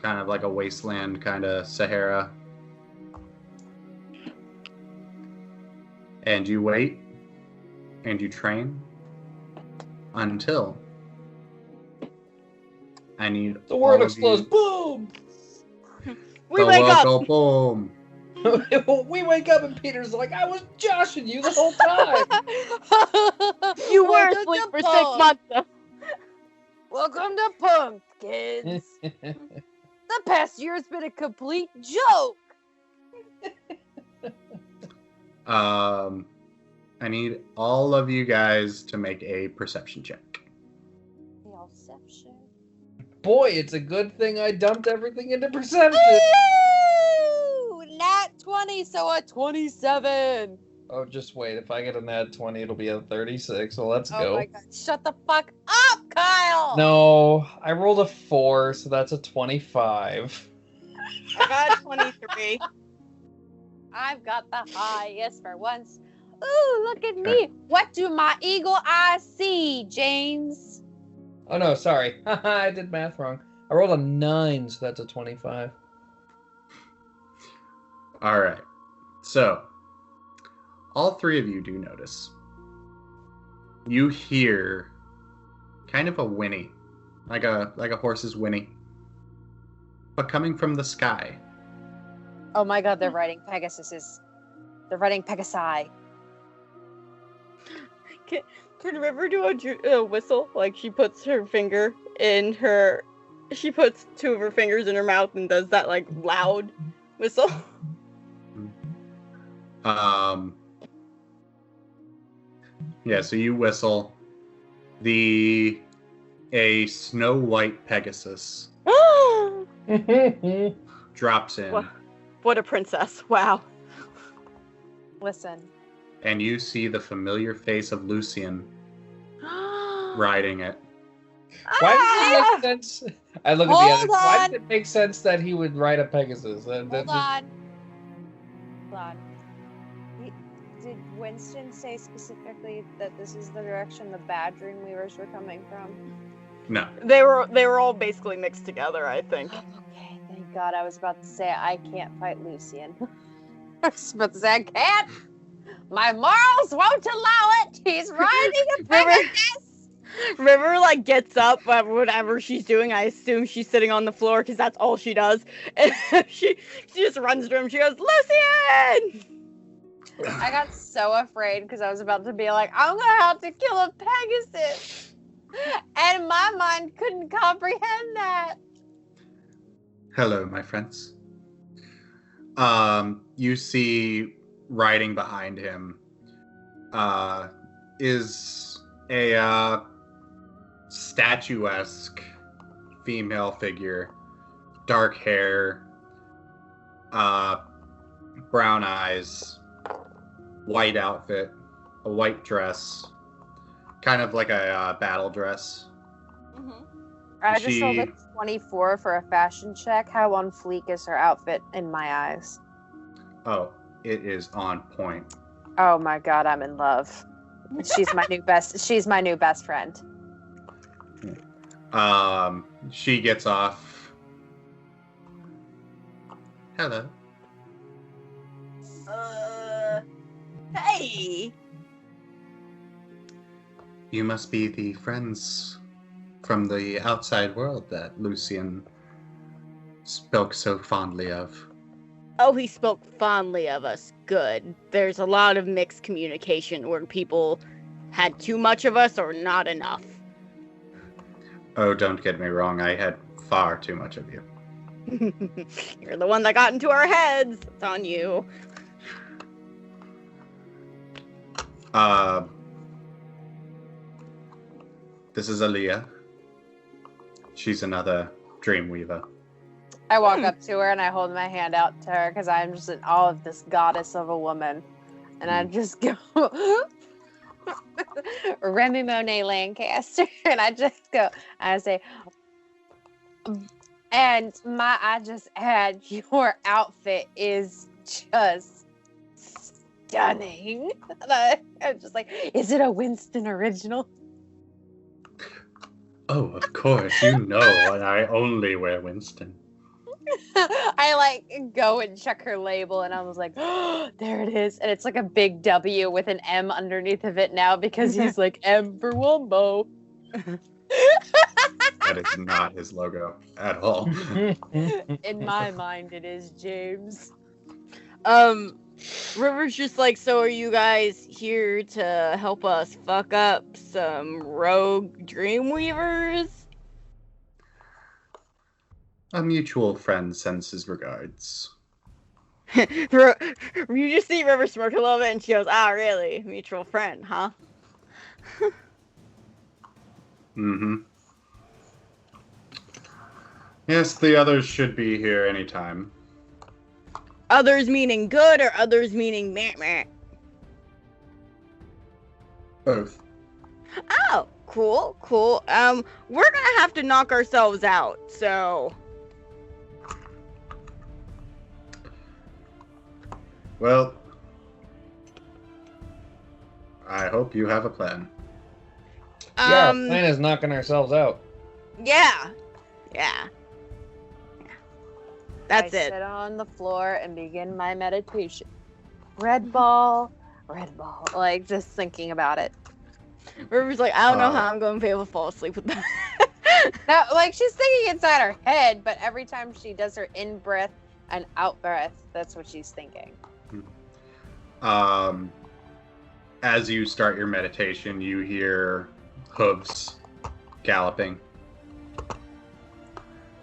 Speaker 4: Kind of like a wasteland, kind of Sahara. And you wait, and you train, until I need
Speaker 1: the world explodes. Boom!
Speaker 3: We wake up!
Speaker 4: Boom!
Speaker 1: We wake up and Peter's like, I was joshing you the whole time.
Speaker 3: You were asleep for 6 months.
Speaker 2: Welcome to Pumpkins. The past year's been a complete joke.
Speaker 4: I need all of you guys to make a perception check.
Speaker 2: Perception.
Speaker 1: Boy, it's a good thing I dumped everything into perception.
Speaker 2: Woo! Nat 20, so a 27.
Speaker 1: Oh, just wait. If I get a nat 20, it'll be a 36, so let's go.
Speaker 2: Oh my god. Shut the fuck up, Kyle!
Speaker 1: No, I rolled a 4, so that's a 25.
Speaker 3: I got 23.
Speaker 2: I've got the highest for once. Ooh, look at me. What do my eagle eyes see, James?
Speaker 1: Oh no, sorry. I did math wrong. I rolled a 9, so that's a 25.
Speaker 4: Alright. So, all 3 of you do notice. You hear kind of a whinny. Like a horse's whinny. But coming from the sky.
Speaker 2: Oh my god, they're riding Pegasuses. They're riding Pegasi.
Speaker 3: Can River do a whistle? Like she puts her finger in her She puts 2 of her fingers in her mouth and does that like loud whistle.
Speaker 4: Yeah, so you whistle. A snow white Pegasus drops in.
Speaker 3: What a princess. Wow.
Speaker 2: Listen.
Speaker 4: And you see the familiar face of Lucian riding it.
Speaker 1: Why does it make sense? I look at the
Speaker 2: Hold
Speaker 1: other. Why
Speaker 2: on.
Speaker 1: does it make sense that he would ride a Pegasus?
Speaker 2: Hold on. Did Winston say specifically that this is the direction the bad Dreamweavers were coming from?
Speaker 4: No.
Speaker 3: They were all basically mixed together, I think.
Speaker 2: Okay, thank God. I was about to say I can't fight Lucian. I was about to say I can't. My morals won't allow it. He's riding a Pegasus.
Speaker 3: River like gets up, whatever she's doing. I assume she's sitting on the floor because that's all she does. And she just runs to him. She goes, Lucian!
Speaker 2: I got so afraid because I was about to be like, I'm gonna have to kill a Pegasus, and my mind couldn't comprehend that.
Speaker 4: Hello, my friends. You see riding behind him is a statuesque female figure, dark hair, brown eyes, white outfit, a white dress, kind of like a battle dress.
Speaker 3: Mm-hmm.
Speaker 2: I just rolled a 24 for a fashion check. How on fleek is her outfit in my eyes?
Speaker 4: Oh, it is on point.
Speaker 2: Oh my God, I'm in love. She's my new best friend.
Speaker 4: She gets off. Hello.
Speaker 3: Hey!
Speaker 4: You must be the friends from the outside world that Lucian spoke so fondly of.
Speaker 3: Oh, he spoke fondly of us. Good. There's a lot of mixed communication where people had too much of us or not enough.
Speaker 4: Oh, don't get me wrong. I had far too much of you.
Speaker 3: You're the one that got into our heads. It's on you.
Speaker 4: This is Aaliyah. She's another Dreamweaver.
Speaker 2: I walk up to her and I hold my hand out to her because I'm just in awe of this goddess of a woman. And I just go, Remy Monet Lancaster. And I just go, I say, and I just add, your outfit is just stunning. And I'm just like, is it a Winston original?
Speaker 4: Oh, of course. You know I only wear Winston.
Speaker 2: I like go and check her label and I was like, oh, there it is. And it's like a big W with an M underneath of it now because he's like M for Wumbo.
Speaker 4: That is not his logo at all.
Speaker 2: In my mind, it is James.
Speaker 3: River's just like, so are you guys here to help us fuck up some rogue Dreamweavers?
Speaker 4: A mutual friend sends his regards.
Speaker 3: You just see River smirk a little bit and she goes, ah, really? Mutual friend, huh?
Speaker 4: Mm-hmm. Yes, the others should be here anytime.
Speaker 3: Others meaning good or others meaning meh meh?
Speaker 4: Both.
Speaker 3: Oh, cool. We're gonna have to knock ourselves out, so...
Speaker 4: Well, I hope you have a plan.
Speaker 1: Yeah, our plan is knocking ourselves out.
Speaker 3: Yeah. That's
Speaker 2: I
Speaker 3: it.
Speaker 2: sit on the floor and begin my meditation. Red ball, like just thinking about it.
Speaker 3: River's like, I don't know how I'm going to be able to fall asleep with that.
Speaker 2: Now, like she's thinking inside her head, but every time she does her in breath and out breath, that's what she's thinking.
Speaker 4: As you start your meditation, you hear hooves galloping.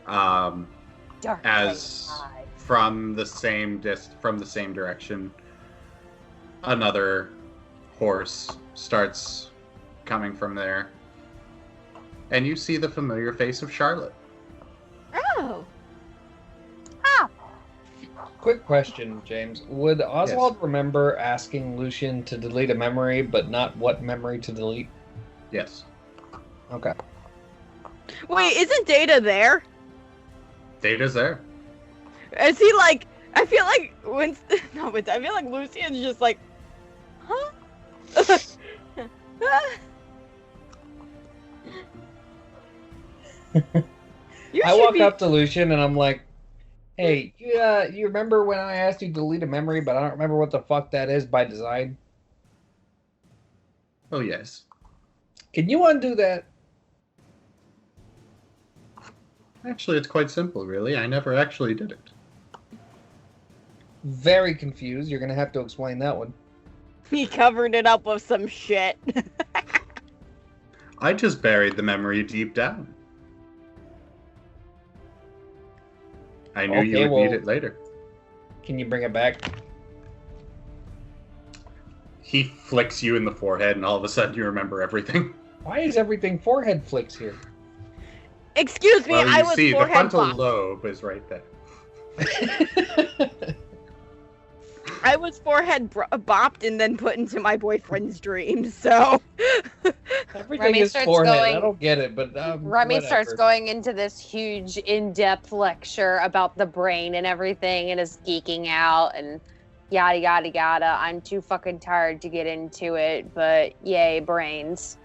Speaker 2: Dark
Speaker 4: as
Speaker 2: eye.
Speaker 4: from the same direction, another horse starts coming from there, and you see the familiar face of Charlotte.
Speaker 3: Oh.
Speaker 1: Quick question, James. Would Oswald remember asking Lucian to delete a memory, but not what memory to delete?
Speaker 4: Yes.
Speaker 1: Okay.
Speaker 3: Wait, isn't Data there?
Speaker 4: Data's there.
Speaker 3: Is he like? I feel like Winston. No, but I feel like Lucian's just like, huh?
Speaker 1: I walk up to Lucian and I'm like, "Hey, you remember when I asked you to delete a memory, but I don't remember what the fuck that is by design?
Speaker 4: Oh, yes.
Speaker 1: Can you undo that?"
Speaker 4: Actually, it's quite simple, really. I never actually did it.
Speaker 1: Very confused. You're gonna have to explain that one.
Speaker 3: He covered it up with some shit.
Speaker 4: I just buried the memory deep down. I knew you would need it later.
Speaker 1: Can you bring it back?
Speaker 4: He flicks you in the forehead, and all of a sudden you remember everything.
Speaker 1: Why is everything forehead flicks here?
Speaker 3: Excuse me,
Speaker 4: Well,
Speaker 3: I
Speaker 4: you
Speaker 3: was
Speaker 4: see, the
Speaker 3: forehead
Speaker 4: frontal
Speaker 3: bopped.
Speaker 4: lobe is right there.
Speaker 3: I was forehead bopped and then put into my boyfriend's dreams, so...
Speaker 1: Everything
Speaker 2: Remy
Speaker 1: is
Speaker 2: starts
Speaker 1: forehead.
Speaker 2: going-
Speaker 1: I don't get it, but
Speaker 2: Remy
Speaker 1: whatever.
Speaker 2: starts going into this huge in-depth lecture about the brain and everything and is geeking out and yada yada yada. I'm too fucking tired to get into it, but yay, brains.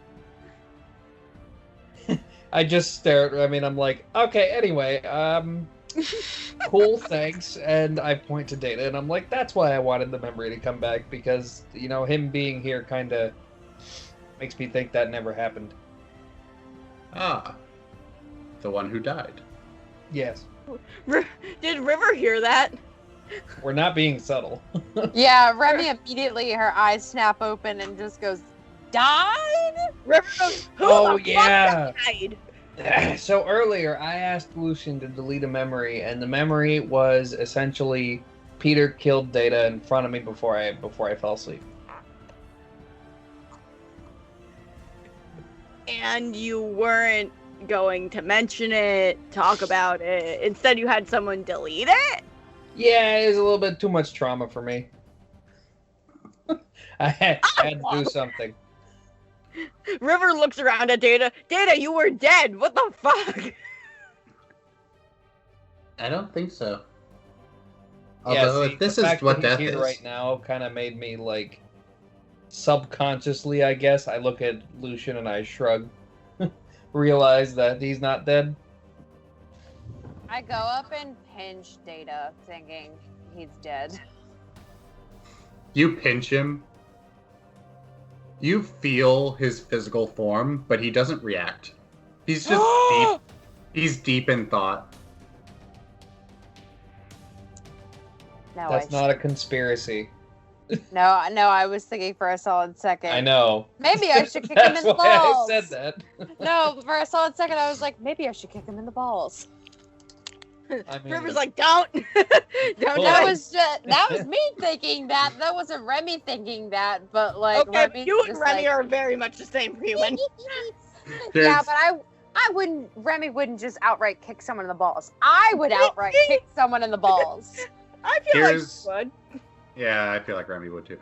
Speaker 1: I just stare at Remy and I'm like, okay, anyway, cool, thanks. And I point to Data and I'm like, that's why I wanted the memory to come back, because, you know, him being here kind of makes me think that never happened.
Speaker 4: Ah. The one who died.
Speaker 1: Yes.
Speaker 3: Did River hear that?
Speaker 1: We're not being subtle.
Speaker 2: Yeah, Remy immediately, her eyes snap open and just goes, died?
Speaker 3: River goes, who
Speaker 1: Oh,
Speaker 3: the
Speaker 1: yeah.
Speaker 3: fuck died?
Speaker 1: So earlier, I asked Lucian to delete a memory, and the memory was essentially Peter killed Data in front of me before I fell asleep.
Speaker 3: And you weren't going to mention it, talk about it. Instead, you had someone delete it?
Speaker 1: Yeah, it was a little bit too much trauma for me. I had to do something.
Speaker 3: River looks around at Data. Data, you were dead. What the fuck?
Speaker 4: I don't think so.
Speaker 1: Yeah,
Speaker 4: Although,
Speaker 1: see,
Speaker 4: if this
Speaker 1: the
Speaker 4: is
Speaker 1: fact
Speaker 4: what
Speaker 1: that
Speaker 4: death
Speaker 1: he's here
Speaker 4: is.
Speaker 1: right now kind of made me, like, subconsciously, I guess, I look at Lucian and I shrug. Realize that he's not dead.
Speaker 2: I go up and pinch Data, thinking he's dead.
Speaker 4: You pinch him. You feel his physical form, but he doesn't react. He's just deep. He's deep in thought.
Speaker 2: No,
Speaker 1: That's not a conspiracy.
Speaker 2: No, I was thinking for a solid second.
Speaker 1: I know.
Speaker 2: Maybe I should kick him
Speaker 1: That's
Speaker 2: in the
Speaker 1: why
Speaker 2: balls.
Speaker 1: I said that.
Speaker 2: No, for a solid second, I was like, maybe I should kick him in the balls.
Speaker 1: I mean,
Speaker 3: River's like, don't. Don't
Speaker 1: Well,
Speaker 3: do
Speaker 2: That
Speaker 3: it.
Speaker 2: was me thinking that. That wasn't Remy thinking that. But like,
Speaker 3: Okay,
Speaker 2: Remy
Speaker 3: you and
Speaker 2: just
Speaker 3: Remy
Speaker 2: like,
Speaker 3: are very much the same human.
Speaker 2: yeah,
Speaker 4: There's-
Speaker 2: but I wouldn't. Remy wouldn't just outright kick someone in the balls. I would outright kick someone in the balls.
Speaker 3: I feel
Speaker 4: Here's-
Speaker 3: like you would.
Speaker 4: Yeah, I feel like Remy would too.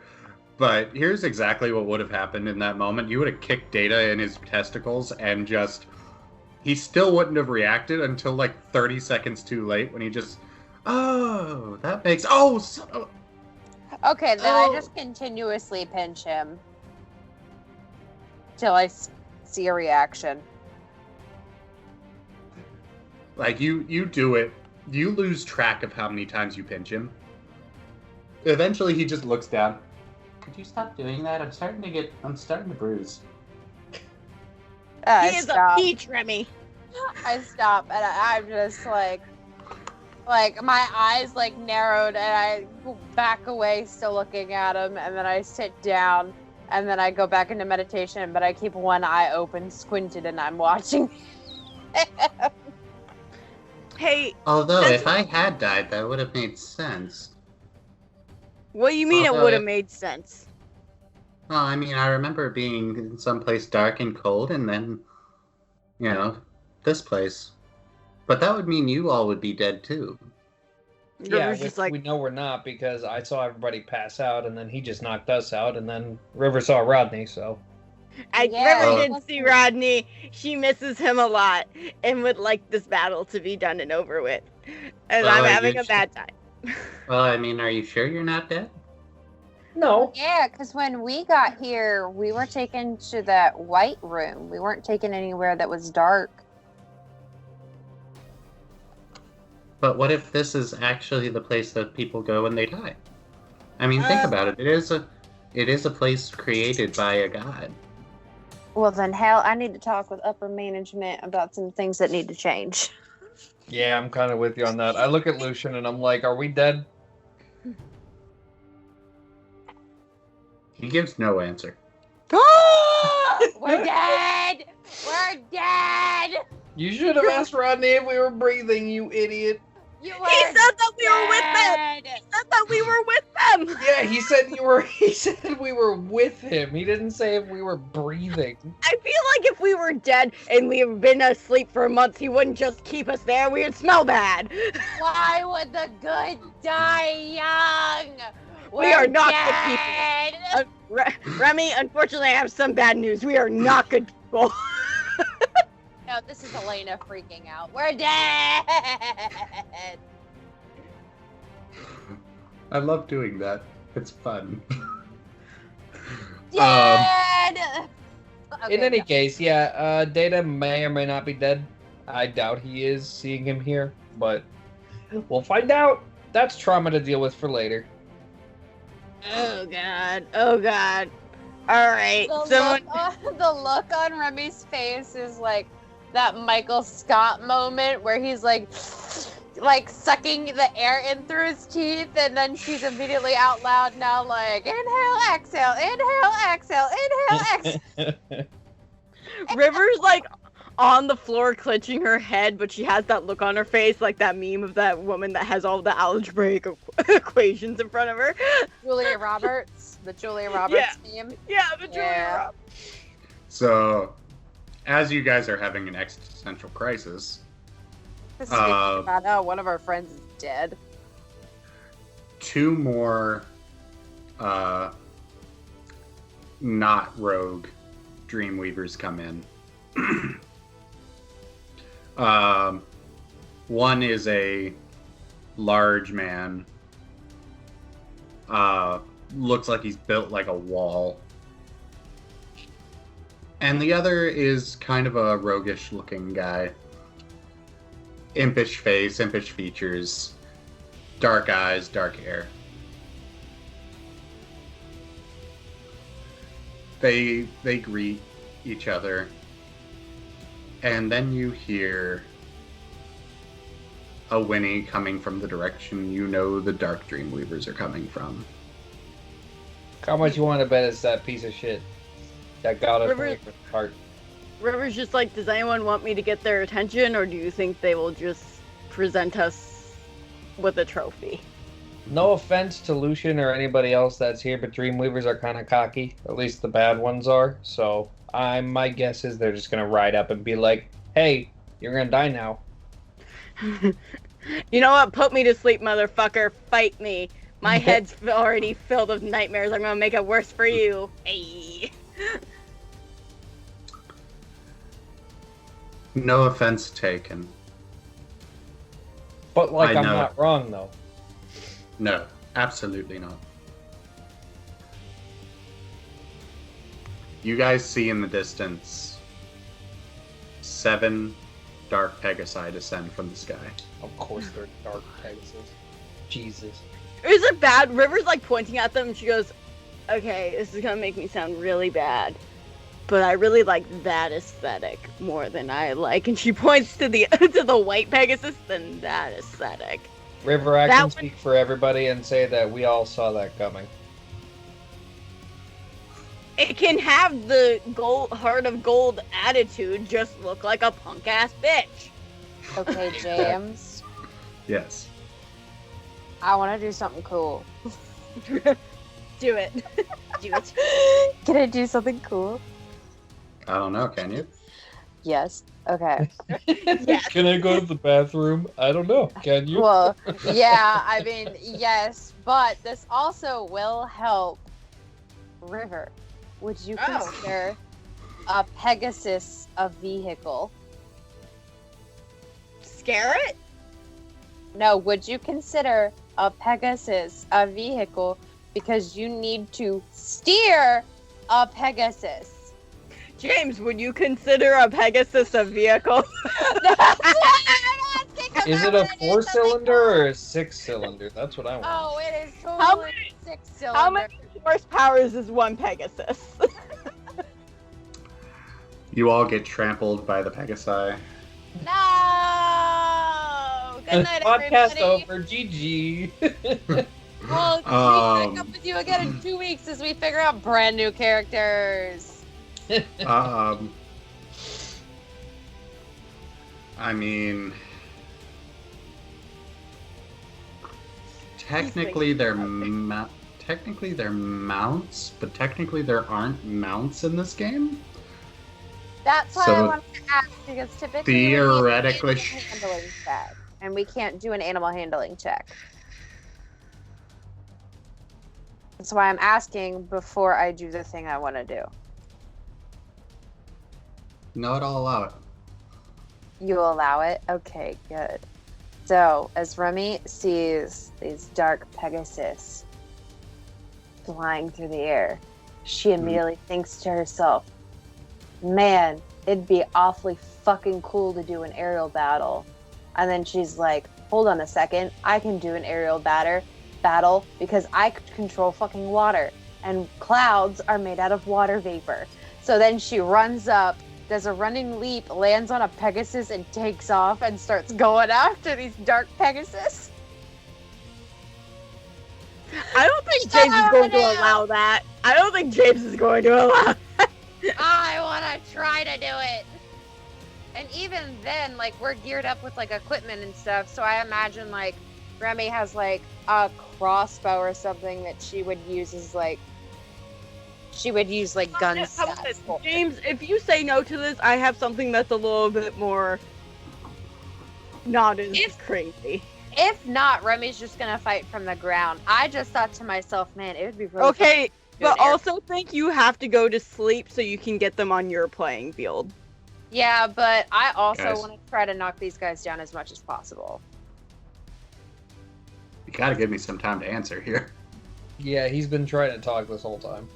Speaker 4: But here's exactly what would have happened in that moment. You would have kicked Data in his testicles and just... He still wouldn't have reacted until like 30 seconds too late when he just... Oh, that makes... Oh, so...
Speaker 2: Okay, then
Speaker 4: Oh.
Speaker 2: I just continuously pinch him till I see a reaction.
Speaker 4: Like, you do it. You lose track of how many times you pinch him. Eventually, he just looks down. Could you stop doing that? I'm starting to bruise.
Speaker 2: I
Speaker 3: He is
Speaker 2: stop.
Speaker 3: a peach, Remy.
Speaker 2: I stop and I'm just like my eyes like narrowed and I go back away, still looking at him, and then I sit down and then I go back into meditation, but I keep one eye open, squinted, and I'm watching.
Speaker 3: Hey,
Speaker 4: Although,
Speaker 3: That's-
Speaker 4: if I had died, that would have made sense.
Speaker 3: what do you mean it
Speaker 4: Although
Speaker 3: would have
Speaker 4: if-
Speaker 3: made sense?
Speaker 4: Well, I mean, I remember being in someplace dark and cold, and then, this place. But that would mean you all would be dead too.
Speaker 1: Yeah,
Speaker 3: River's just like,
Speaker 1: we know we're not because I saw everybody pass out, and then he just knocked us out, and then River saw Rodney. So
Speaker 2: Yeah,
Speaker 3: River
Speaker 4: Oh.
Speaker 3: didn't see Rodney. She misses him a lot and would like this battle to be done and over with. And
Speaker 4: Well,
Speaker 3: I'm
Speaker 4: I
Speaker 3: having a
Speaker 4: usually-
Speaker 3: bad time.
Speaker 4: Well, I mean, are you sure you're not dead?
Speaker 1: no,
Speaker 2: Yeah, because when we got here, we were taken to that white room. We weren't taken anywhere that was dark.
Speaker 4: But what if this is actually the place that people go when they die? I mean, think about it. It is a place created by a god.
Speaker 2: Well, then, hell, I need to talk with upper management about some things that need to change.
Speaker 1: yeah, I'm kind of with you on that. I look at Lucian and I'm like, "Are we dead?"
Speaker 4: He gives no answer.
Speaker 2: We're dead! We're dead!
Speaker 1: You should have asked Rodney if we were breathing, you idiot.
Speaker 2: You
Speaker 3: He
Speaker 2: are
Speaker 3: said that we were with them.
Speaker 2: dead!
Speaker 3: He said that we were with them.
Speaker 1: Yeah, he said you were. He said we were with him. He didn't say if we were breathing.
Speaker 3: I feel like if we were dead and we have been asleep for months, he wouldn't just keep us there. We would smell bad.
Speaker 2: Why would the good die young?
Speaker 3: We are not good
Speaker 2: dead.
Speaker 3: Remy, unfortunately, I have some bad news. We are not good people.
Speaker 2: No, this is Elena freaking out. We're dead.
Speaker 4: I love doing that. It's fun.
Speaker 2: Dead.
Speaker 1: In any case, yeah, Data may or may not be dead. I doubt he is, seeing him here, but we'll find out. That's trauma to deal with for later.
Speaker 3: Oh god. Oh god. All right.
Speaker 2: The look on Remy's face is like that Michael Scott moment where he's like sucking the air in through his teeth, and then she's immediately out loud now like, inhale, exhale, inhale, exhale, inhale, exhale.
Speaker 3: River's like on the floor clenching her head, but she has that look on her face like that meme of that woman that has all the algebraic equations in front of her.
Speaker 2: Julia Roberts, the Julia Roberts meme.
Speaker 3: Yeah, the Julia
Speaker 2: Yeah.
Speaker 3: Roberts.
Speaker 4: So, as you guys are having an existential crisis,
Speaker 2: This is about how one of our friends is dead.
Speaker 4: 2 more not rogue Dreamweavers come in. One is a large man. Looks like he's built like a wall. And the other is kind of a roguish looking guy. Impish face, impish features, dark eyes, dark hair. They greet each other, and then you hear a whinny coming from the direction you know the Dark Dreamweavers are coming from.
Speaker 1: How much you want to bet it's that piece of shit that got us
Speaker 3: River-
Speaker 1: away from the cart?
Speaker 3: River's just like, does anyone want me to get their attention, or do you think they will just present us with a trophy?
Speaker 1: No offense to Lucian or anybody else that's here, but Dreamweavers are kind of cocky. At least the bad ones are. So my guess is they're just gonna ride up and be like, "Hey, you're gonna die now."
Speaker 3: You know what? Put me to sleep, motherfucker. Fight me. My head's already filled with nightmares. I'm gonna make it worse for you. Hey.
Speaker 4: No offense taken.
Speaker 1: But like,
Speaker 4: I
Speaker 1: I'm
Speaker 4: know.
Speaker 1: not wrong though.
Speaker 4: No, absolutely not. You guys see in the distance 7 dark Pegasi descend from the sky.
Speaker 1: Of course, they're dark Pegasus. Jesus.
Speaker 3: Is it bad? River's like pointing at them and she goes, okay, this is gonna make me sound really bad, but I really like that aesthetic more than I like, and she points to the to the white Pegasus, than that aesthetic.
Speaker 1: River, I
Speaker 3: That
Speaker 1: can
Speaker 3: one-
Speaker 1: speak for everybody and say that we all saw that coming.
Speaker 3: It can have the heart of gold attitude, just look like a punk ass bitch.
Speaker 2: Okay, James.
Speaker 4: Yes.
Speaker 2: I want to do something cool.
Speaker 3: Do it. Do it.
Speaker 2: Can I do something cool?
Speaker 4: I don't know, can you?
Speaker 2: Yes. Okay.
Speaker 3: Yes.
Speaker 1: Can I go to the bathroom? I don't know. Can you?
Speaker 2: Well, yeah, I mean, yes, but this also will help River. Would you
Speaker 3: Oh.
Speaker 2: consider a Pegasus a vehicle?
Speaker 3: Scare it?
Speaker 2: No, would you consider a Pegasus a vehicle because you need to steer a Pegasus?
Speaker 3: James, would you consider a Pegasus a vehicle?
Speaker 2: That's what I'm asking, 'cause
Speaker 1: Is
Speaker 2: I
Speaker 1: it a
Speaker 2: wanna do something
Speaker 1: 4-cylinder
Speaker 2: cool.
Speaker 1: or a 6-cylinder? That's what I want.
Speaker 2: Oh, it is
Speaker 3: How
Speaker 2: totally
Speaker 3: many-
Speaker 2: 6-cylinder.
Speaker 3: How many horsepowers is one Pegasus?
Speaker 4: You all get trampled by the Pegasi.
Speaker 2: No! Good night,
Speaker 1: Podcast
Speaker 2: everybody.
Speaker 1: over. GG.
Speaker 2: We'll meet back up with you again in 2 weeks as we figure out brand new characters.
Speaker 4: I mean, technically they're mounts, but technically there aren't mounts in this game.
Speaker 2: That's why I
Speaker 4: So,
Speaker 2: wanted to ask, because typically
Speaker 4: theoretically-
Speaker 2: we need an animal handling check, and we can't do an animal handling check. That's why I'm asking before I do the thing I want to do.
Speaker 4: No, I'll allow it.
Speaker 2: You allow it? Okay, good. So, as Remy sees these dark Pegasus flying through the air, she immediately thinks to herself, man, it'd be awfully fucking cool to do an aerial battle. And then she's like, hold on a second, I can do an aerial battle because I could control fucking water. And clouds are made out of water vapor. So then she runs up, does a running leap, lands on a Pegasus, and takes off and starts going after these dark Pegasus.
Speaker 3: I don't think James is going to allow that. I don't think James is going to allow that.
Speaker 2: I want to try to do it. And even then, like, we're geared up with, like, equipment and stuff, so I imagine, like, Remy has, like, a crossbow or something that she would use as, like, gun
Speaker 3: How about this?
Speaker 2: stats for.
Speaker 3: James, if you say no to this, I have something that's a little bit more not as crazy.
Speaker 2: If not, Remy's just gonna fight from the ground. I just thought to myself, man, it would be really
Speaker 3: Okay,
Speaker 2: fun to do
Speaker 3: but
Speaker 2: an air-
Speaker 3: also think you have to go to sleep so you can get them on your playing field.
Speaker 2: Yeah, but I also
Speaker 4: Guys.
Speaker 2: want to try to knock these guys down as much as possible.
Speaker 4: You gotta give me some time to answer here.
Speaker 1: Yeah, he's been trying to talk this whole time.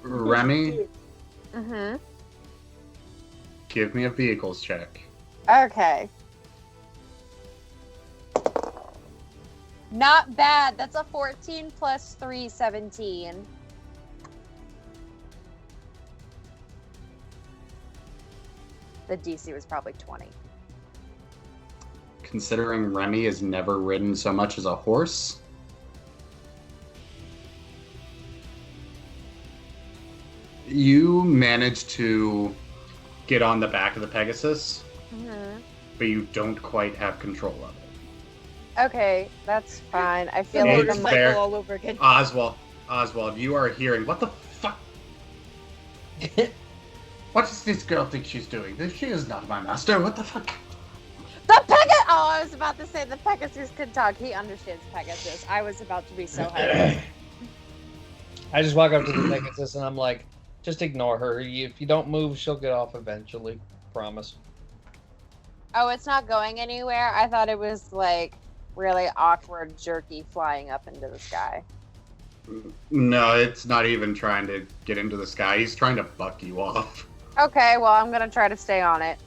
Speaker 4: Remy,
Speaker 2: Mm-hmm.
Speaker 4: give me a vehicles check.
Speaker 2: Okay. Not bad. That's a 14 plus 3, 17. The DC was probably 20.
Speaker 4: Considering Remy has never ridden so much as a horse, you managed to get on the back of the Pegasus,
Speaker 2: Mm-hmm.
Speaker 4: but you don't quite have control of it.
Speaker 2: Okay, that's fine. I feel
Speaker 3: The
Speaker 4: Hey,
Speaker 2: like
Speaker 4: it's
Speaker 2: I'm
Speaker 3: motorcycle
Speaker 4: fair.
Speaker 3: all over again.
Speaker 4: Oswald, you are hearing, what the fuck? What does this girl think she's doing? She is not my master. What the fuck?
Speaker 2: The Pegasus! Oh, I was about to say the Pegasus can talk. He understands Pegasus. I was about to be so hyped.
Speaker 1: I just walk up to the Pegasus and I'm like, just ignore her. If you don't move, she'll get off eventually. Promise.
Speaker 2: Oh, it's not going anywhere? I thought it was, like, really awkward, jerky flying up into the sky.
Speaker 4: No, it's not even trying to get into the sky. He's trying to buck you off.
Speaker 2: Okay, well, I'm gonna try to stay on it.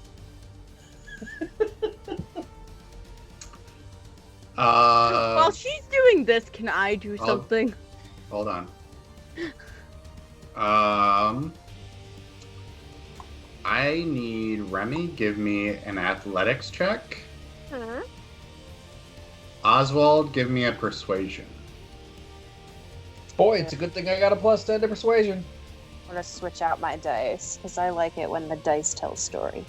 Speaker 3: While she's doing this, can I do
Speaker 4: Oh.
Speaker 3: something?
Speaker 4: Hold on. I need Remy give me an athletics check.
Speaker 2: Hmm?
Speaker 4: Oswald, give me a persuasion.
Speaker 1: Boy, it's a good thing I got a +10 to persuasion.
Speaker 2: I'm gonna switch out my dice, because I like it when the dice tell a story.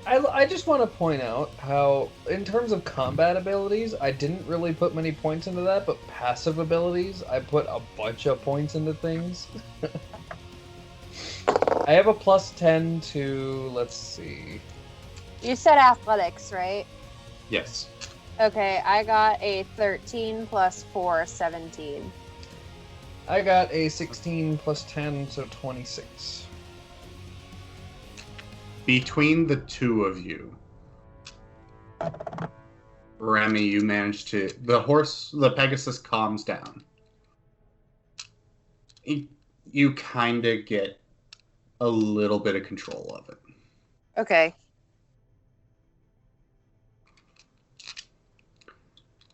Speaker 1: I just want to point out how, in terms of combat abilities, I didn't really put many points into that, but passive abilities, I put a bunch of points into things. I have a +10 to, let's see.
Speaker 2: You said athletics, right?
Speaker 4: Yes.
Speaker 2: Okay, I got a 13 plus 4, 17.
Speaker 1: I got a 16 + 10, so 26.
Speaker 4: Between the two of you, Remy, you managed to... The Pegasus calms down. You kind of get a little bit of control of it.
Speaker 2: Okay.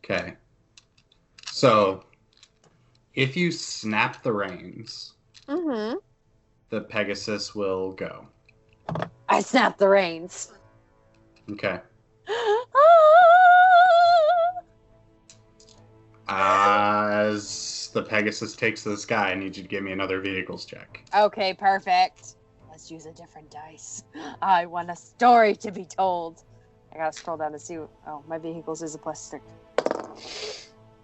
Speaker 4: Okay. So, if you snap the reins, the Pegasus will go.
Speaker 2: I snapped the reins.
Speaker 4: Okay. As the Pegasus takes to the sky, I need you to give me another vehicles check.
Speaker 2: Okay, perfect. Let's use a different dice. I want a story to be told. I gotta scroll down to see. Oh, my vehicles is a +6.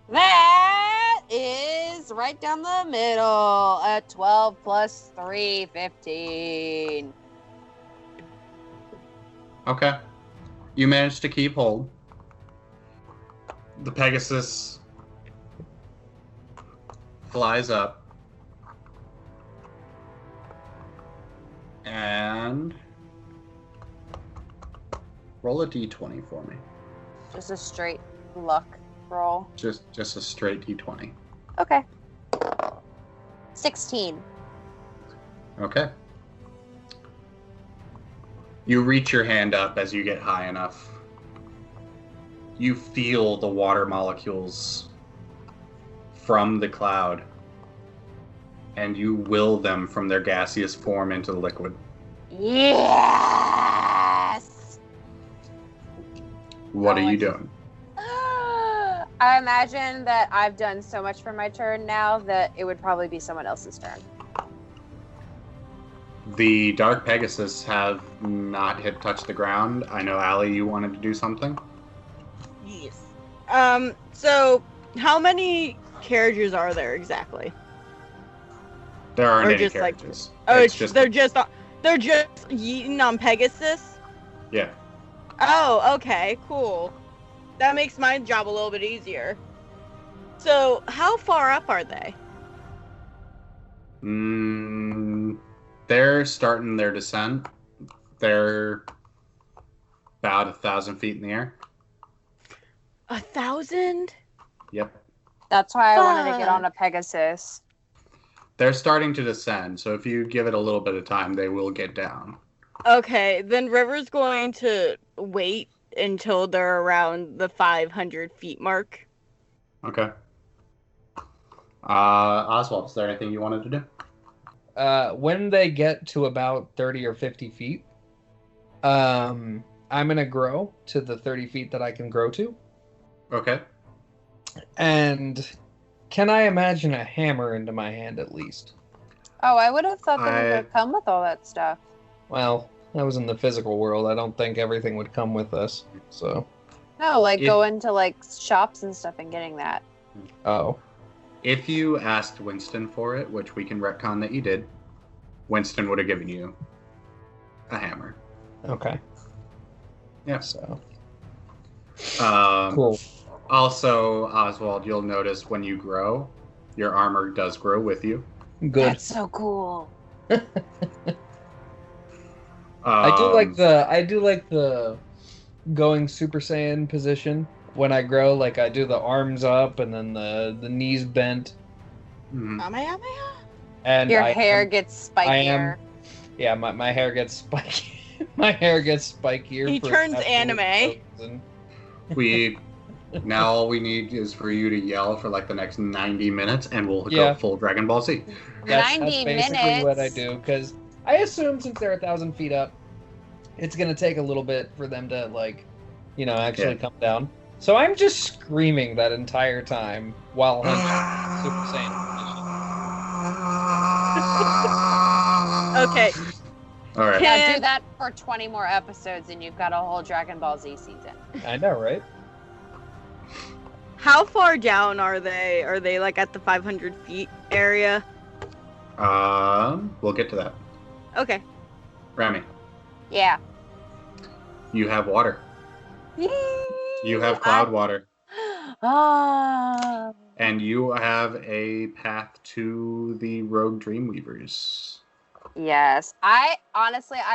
Speaker 2: That is right down the middle. A 12 plus 3, 15.
Speaker 4: Okay. You managed to keep hold. The Pegasus flies up. And roll a d20 for me.
Speaker 2: Just a straight luck roll.
Speaker 4: Just a straight d20.
Speaker 2: Okay. 16.
Speaker 4: Okay. You reach your hand up as you get high enough. You feel the water molecules from the cloud, and you will them from their gaseous form into the liquid.
Speaker 2: Yes!
Speaker 4: What are you doing?
Speaker 2: I imagine that I've done so much for my turn now that it would probably be someone else's turn.
Speaker 4: The Dark Pegasus have not touched the ground. I know, Allie, you wanted to do something?
Speaker 3: Yes. So how many carriages are there exactly?
Speaker 4: There aren't
Speaker 3: Or
Speaker 4: any
Speaker 3: just like-
Speaker 4: carriages.
Speaker 3: Oh,
Speaker 4: It's just
Speaker 3: they're just yeeting on Pegasus?
Speaker 4: yeah.
Speaker 3: Oh, okay, cool. That makes my job a little bit easier. So, how far up are they?
Speaker 4: They're starting their descent. They're about 1,000 feet in the air.
Speaker 3: 1,000?
Speaker 4: Yep.
Speaker 2: That's why I wanted to get on a Pegasus.
Speaker 4: They're starting to descend, so if you give it a little bit of time, they will get down.
Speaker 3: Okay, then River's going to wait until they're around the 500 feet mark.
Speaker 4: Okay. Oswald, is there anything you wanted to do?
Speaker 1: When they get to about 30 or 50 feet, I'm going to grow to the 30 feet that I can grow to.
Speaker 4: Okay.
Speaker 1: And can I imagine a hammer into my hand at least?
Speaker 2: Oh, I would have thought that it would come with all that stuff.
Speaker 1: Well, I was in the physical world. I don't think everything would come with us. So.
Speaker 2: No, like
Speaker 4: If-
Speaker 2: going to like shops and stuff and getting that.
Speaker 1: Oh.
Speaker 4: If you asked Winston for it, which we can retcon that you did, Winston would have given you a hammer.
Speaker 1: Okay.
Speaker 4: Yeah.
Speaker 1: So.
Speaker 4: Cool.
Speaker 1: Cool.
Speaker 4: Also, Oswald, you'll notice when you grow, your armor does grow with you.
Speaker 1: Good.
Speaker 2: That's so cool.
Speaker 1: I do like the going Super Saiyan position when I grow. Like I do the arms up and then the knees bent.
Speaker 4: Mhm.
Speaker 1: And
Speaker 2: Your hair gets spikier.
Speaker 1: Yeah, my hair gets spiky. My hair gets spikier.
Speaker 3: He
Speaker 1: for
Speaker 3: turns
Speaker 1: absolute
Speaker 3: anime.
Speaker 1: reason.
Speaker 4: Now all we need is for you to yell for like the next 90 minutes, and we'll
Speaker 1: Yeah.
Speaker 4: go full Dragon Ball Z.
Speaker 1: That's
Speaker 2: 90
Speaker 1: basically
Speaker 2: minutes.
Speaker 1: what I do, because I assume since they're 1,000 feet up, it's gonna take a little bit for them to actually
Speaker 4: Yeah.
Speaker 1: come down. So I'm just screaming that entire time while I'm Super Saiyan.
Speaker 3: Okay.
Speaker 4: All right.
Speaker 2: Now
Speaker 3: Can-
Speaker 2: do that for 20 more episodes and you've got a whole Dragon Ball Z season.
Speaker 1: I know, right?
Speaker 3: How far down are they? Are they like at the 500 feet area?
Speaker 4: We'll get to that.
Speaker 3: Okay.
Speaker 4: Remy,
Speaker 2: Yeah.
Speaker 4: you have water. You have cloud water.
Speaker 2: Ah.
Speaker 4: And you have a path to the rogue Dreamweavers.
Speaker 2: Yes. I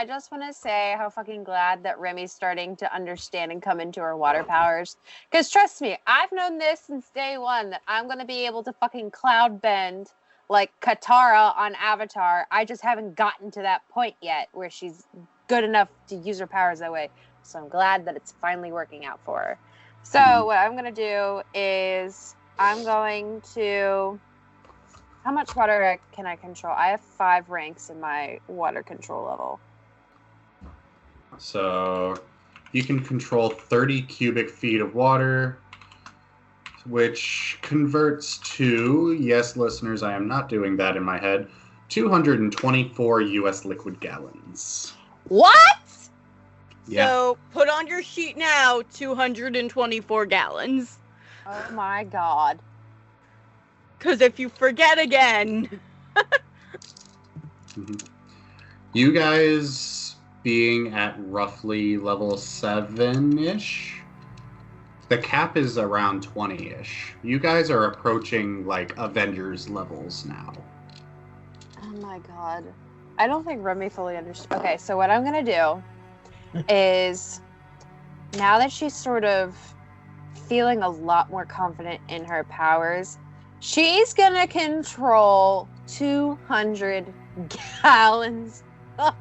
Speaker 2: just want to say how fucking glad that Remy's starting to understand and come into her water powers. Because trust me, I've known this since day one that I'm going to be able to fucking cloud bend like Katara on Avatar. I just haven't gotten to that point yet where she's good enough to use her powers that way. So I'm glad that it's finally working out for her. So what I'm going to do is I'm going to... How much water can I control? I have 5 ranks in my water control level.
Speaker 4: So you can control 30 cubic feet of water, which converts to, yes, listeners, I am not doing that in my head, 224 US liquid gallons.
Speaker 2: What?
Speaker 4: Yeah.
Speaker 3: So put on your sheet now 224 gallons.
Speaker 2: Oh my god.
Speaker 3: Because if you forget again...
Speaker 4: You guys being at roughly level 7-ish, the cap is around 20-ish. You guys are approaching like Avengers levels now.
Speaker 2: Oh my god. I don't think Remy fully understands. Okay, so what I'm gonna do is now that she's sort of feeling a lot more confident in her powers, she's gonna control 200 gallons of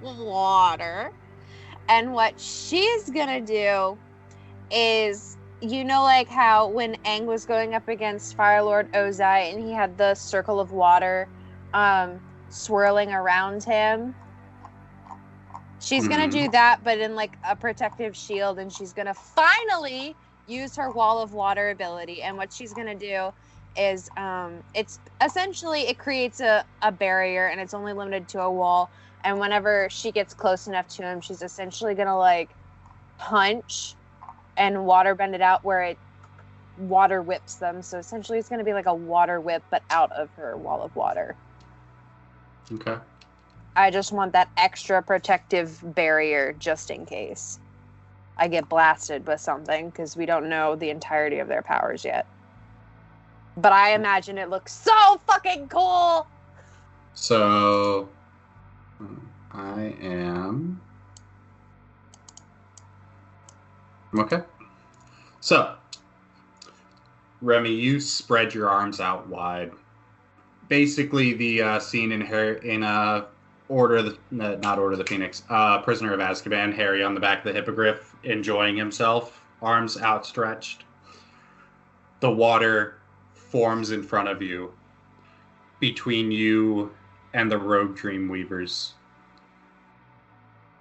Speaker 2: water. And what she's gonna do is, you know, like how when Aang was going up against Firelord Ozai and he had the circle of water swirling around him? She's gonna do that, but in like a protective shield, and she's gonna finally use her wall of water ability. And what she's gonna do is it's essentially, it creates a barrier, and it's only limited to a wall, and whenever she gets close enough to him, she's essentially gonna like punch and water bend it out where it water whips them. So essentially it's gonna be like a water whip, but out of her wall of water.
Speaker 4: Okay.
Speaker 2: I just want that extra protective barrier just in case I get blasted with something, because we don't know the entirety of their powers yet. But I imagine it looks so fucking cool!
Speaker 4: So, I am... Okay. So, Remy, you spread your arms out wide. Basically, the scene in Order of the not Order of the Phoenix, Prisoner of Azkaban, Harry on the back of the hippogriff, enjoying himself, arms outstretched. The water forms in front of you, between you and the rogue Dreamweavers.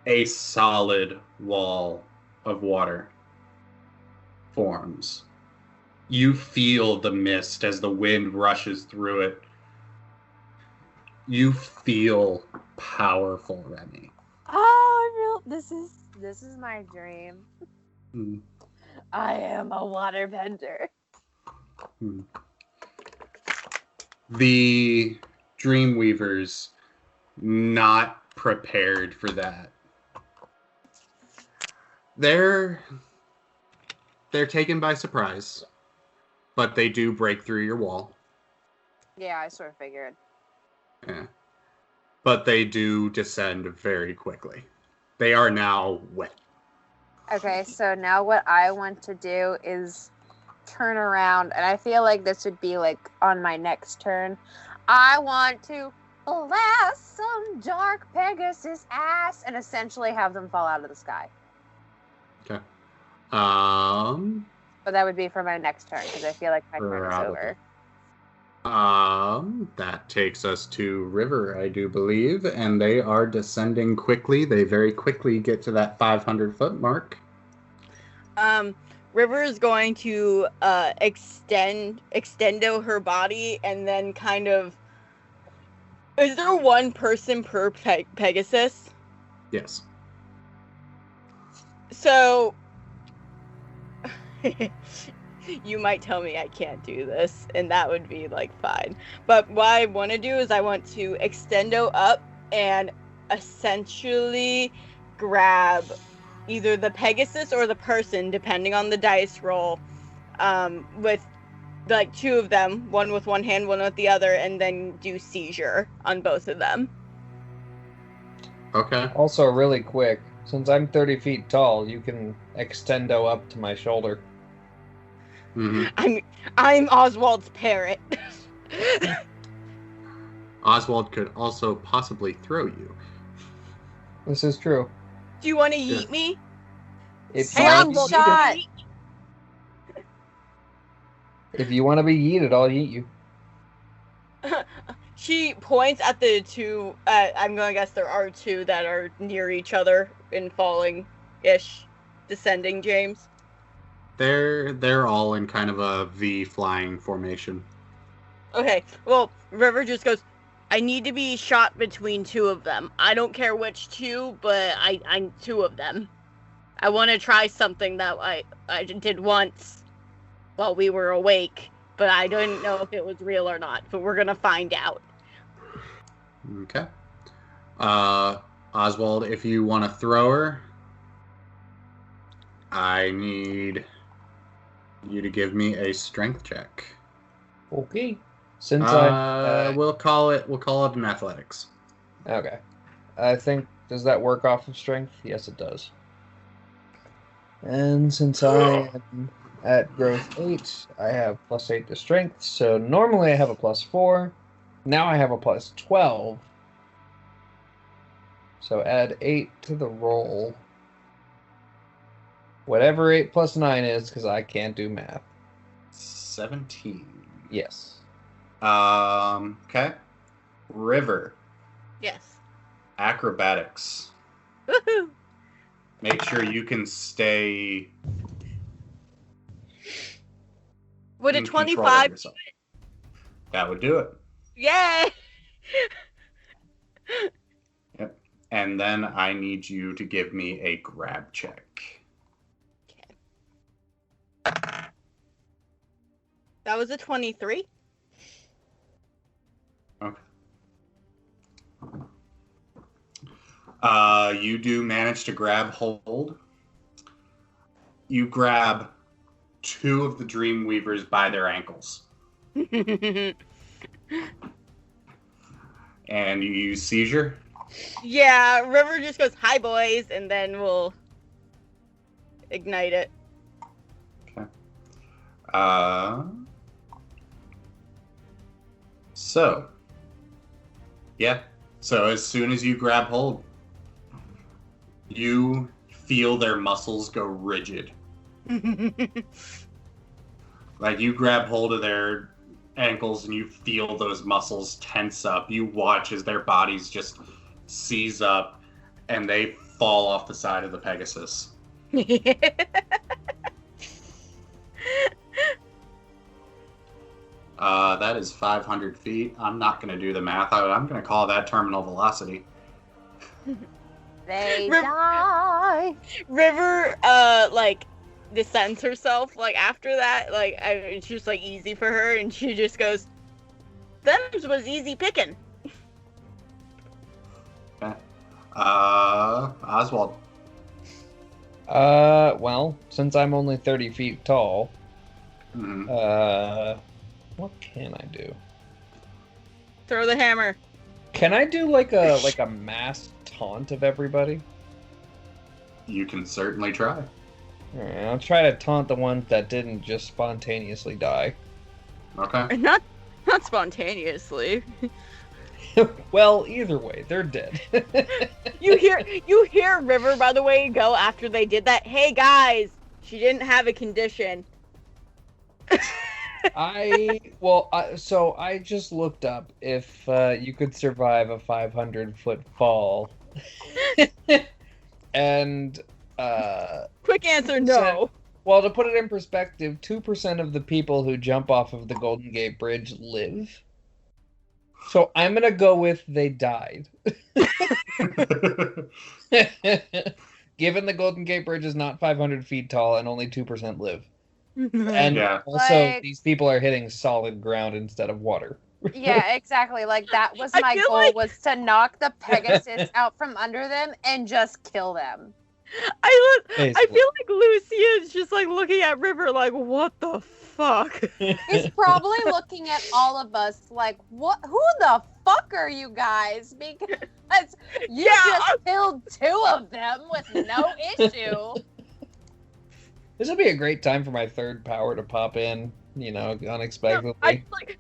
Speaker 4: A solid wall of water forms. You feel the mist as the wind rushes through it. You feel powerful, Remy.
Speaker 2: Oh, this is my dream.
Speaker 4: Mm.
Speaker 2: I am a waterbender.
Speaker 4: Mm. The Dreamweavers not prepared for that. They're taken by surprise, but they do break through your wall.
Speaker 2: Yeah, I sort of figured.
Speaker 4: Yeah. But they do descend very quickly. They are now wet.
Speaker 2: Okay, so now what I want to do is turn around, and I feel like this would be like on my next turn. I want to blast some dark Pegasus ass and essentially have them fall out of the sky.
Speaker 4: Okay.
Speaker 2: But that would be for my next turn, because I feel like my turn is over.
Speaker 4: That takes us to River, I do believe, and they are descending quickly. They very quickly get to that 500-foot mark.
Speaker 3: River is going to extendo her body and then kind of... Is there one person per Pegasus?
Speaker 4: Yes.
Speaker 3: So, you might tell me I can't do this, and that would be, like, fine. But what I want to do is I want to extendo up and essentially grab either the Pegasus or the person, depending on the dice roll, with, like, two of them, one with one hand, one with the other, and then do seizure on both of them.
Speaker 4: Okay.
Speaker 1: Also, really quick, since I'm 30 feet tall, you can extendo up to my shoulder.
Speaker 4: Mm-hmm.
Speaker 3: I'm Oswald's parrot.
Speaker 4: Oswald could also possibly throw you.
Speaker 1: This is true.
Speaker 3: Do you want to yeet me?
Speaker 1: If
Speaker 3: Hey,
Speaker 1: you wanna
Speaker 3: Oswald,
Speaker 1: be
Speaker 2: shot.
Speaker 1: yeeted- If you want to be yeeted, I'll yeet you.
Speaker 3: She points at the two. I'm going to guess there are two that are near each other in falling-ish, descending, James.
Speaker 4: They're all in kind of a V flying formation.
Speaker 3: Okay, well, River just goes, I need to be shot between two of them. I don't care which two, but I'm two of them. I want to try something that I did once while we were awake, but I didn't know if it was real or not, but we're going to find out.
Speaker 4: Okay. Oswald, if you want to throw her, I need you to give me a strength check.
Speaker 1: Okay. Since
Speaker 4: we'll call it an athletics.
Speaker 1: Okay. I think, does that work off of strength? Yes, it does. And since I am at growth 8, I have +8 to strength, so normally I have a +4. Now I have a +12. So add 8 to the roll. Whatever 8 + 9 is, because I can't do math.
Speaker 4: 17.
Speaker 1: Yes.
Speaker 4: Okay. River.
Speaker 3: Yes.
Speaker 4: Acrobatics.
Speaker 3: Woohoo!
Speaker 4: Make sure you can stay
Speaker 3: Would a
Speaker 4: in control of
Speaker 3: 25?
Speaker 4: yourself. That would do it.
Speaker 3: Yay!
Speaker 4: Yep. And then I need you to give me a grab check.
Speaker 3: That was a 23.
Speaker 4: Okay. You do manage to grab hold. You grab two of the Dreamweavers by their ankles. And you use seizure.
Speaker 3: Yeah, River just goes, hi, boys, and then we'll ignite it.
Speaker 4: Okay. So, yeah. So as soon as you grab hold, you feel their muscles go rigid. Like you grab hold of their ankles and you feel those muscles tense up. You watch as their bodies just seize up and they fall off the side of the Pegasus. That is 500 feet. I'm not going to do the math. I'm going to call that terminal velocity.
Speaker 2: They
Speaker 3: River-
Speaker 2: die.
Speaker 3: River, like, descends herself, like, after that. Like, it's just, like, easy for her, and she just goes, "Them's was easy picking."
Speaker 4: Okay. Oswald.
Speaker 1: Well, since I'm only 30 feet tall,
Speaker 4: Mm-hmm.
Speaker 1: what can I do?
Speaker 3: Throw the hammer.
Speaker 1: Can I do like a mass taunt of everybody?
Speaker 4: You can certainly try.
Speaker 1: Alright, I'll try to taunt the ones that didn't just spontaneously die.
Speaker 4: Okay.
Speaker 3: And not spontaneously.
Speaker 1: Well, either way, they're dead.
Speaker 3: You hear River, by the way, go after they did that. Hey guys, she didn't have a condition.
Speaker 1: So I just looked up if you could survive a 500-foot fall. And
Speaker 3: Quick answer, no.
Speaker 1: well, to put it in perspective, 2% of the people who jump off of the Golden Gate Bridge live. So I'm gonna go with they died. Given the Golden Gate Bridge is not 500 feet tall and only 2% live. And
Speaker 4: Yeah.
Speaker 1: also, these people are hitting solid ground instead of water.
Speaker 2: Yeah, exactly. Like that was
Speaker 3: I
Speaker 2: my
Speaker 3: feel
Speaker 2: goal,
Speaker 3: like-
Speaker 2: was to knock the Pegasus out from under them and just kill them.
Speaker 3: I
Speaker 1: Basically.
Speaker 3: feel like Lucia's just like looking at River like, what the fuck?
Speaker 2: He's probably looking at all of us like, what? Who the fuck are you guys? Because you just killed 2 of them with no issue.
Speaker 1: This would be a great time for my third power to pop in, unexpectedly.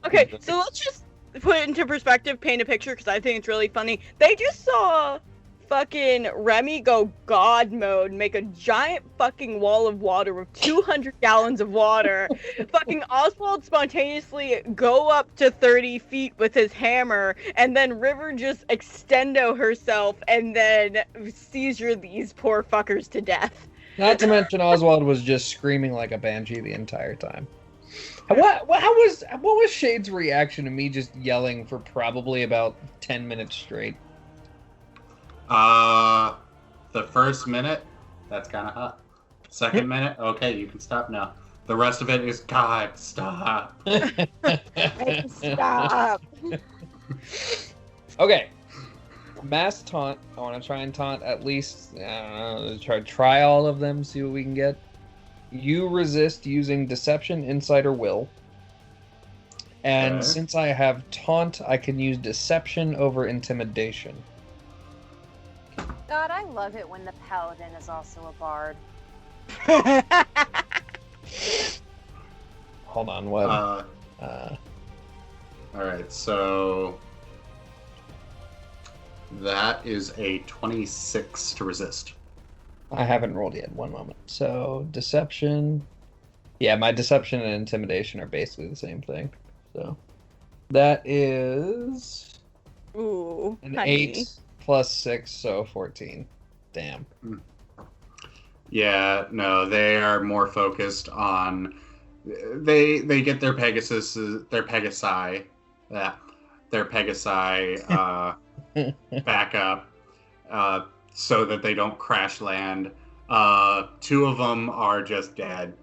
Speaker 3: Okay, so let's just put it into perspective, paint a picture, because I think it's really funny. They just saw fucking Remy go God mode, make a giant fucking wall of water with 200 gallons of water. Fucking Oswald spontaneously go up to 30 feet with his hammer, and then River just extendo herself and then seizure these poor fuckers to death.
Speaker 1: Not to mention Oswald was just screaming like a banshee the entire time. What was Shade's reaction to me just yelling for probably about 10 minutes straight?
Speaker 4: The first minute, that's kind of hot. Second minute, okay, you can stop now. The rest of it is, God, stop.
Speaker 3: Stop.
Speaker 1: Okay. Mass taunt. I want to try and taunt at least, try all of them, see what we can get. You resist using deception, insight, or will. And
Speaker 4: Okay.
Speaker 1: since I have taunt, I can use deception over intimidation.
Speaker 2: God, I love it when the paladin is also a bard.
Speaker 1: Hold on, what?
Speaker 4: Alright, so that is a 26 to resist.
Speaker 1: I haven't rolled yet. One moment. So deception. Yeah, my deception and intimidation are basically the same thing. So that is
Speaker 3: Ooh,
Speaker 1: an
Speaker 3: honey.
Speaker 1: 8 plus 6, so 14. Damn.
Speaker 4: Yeah, no, they are more focused on they get their Pegasi back up so that they don't crash land. 2 of them are just dead.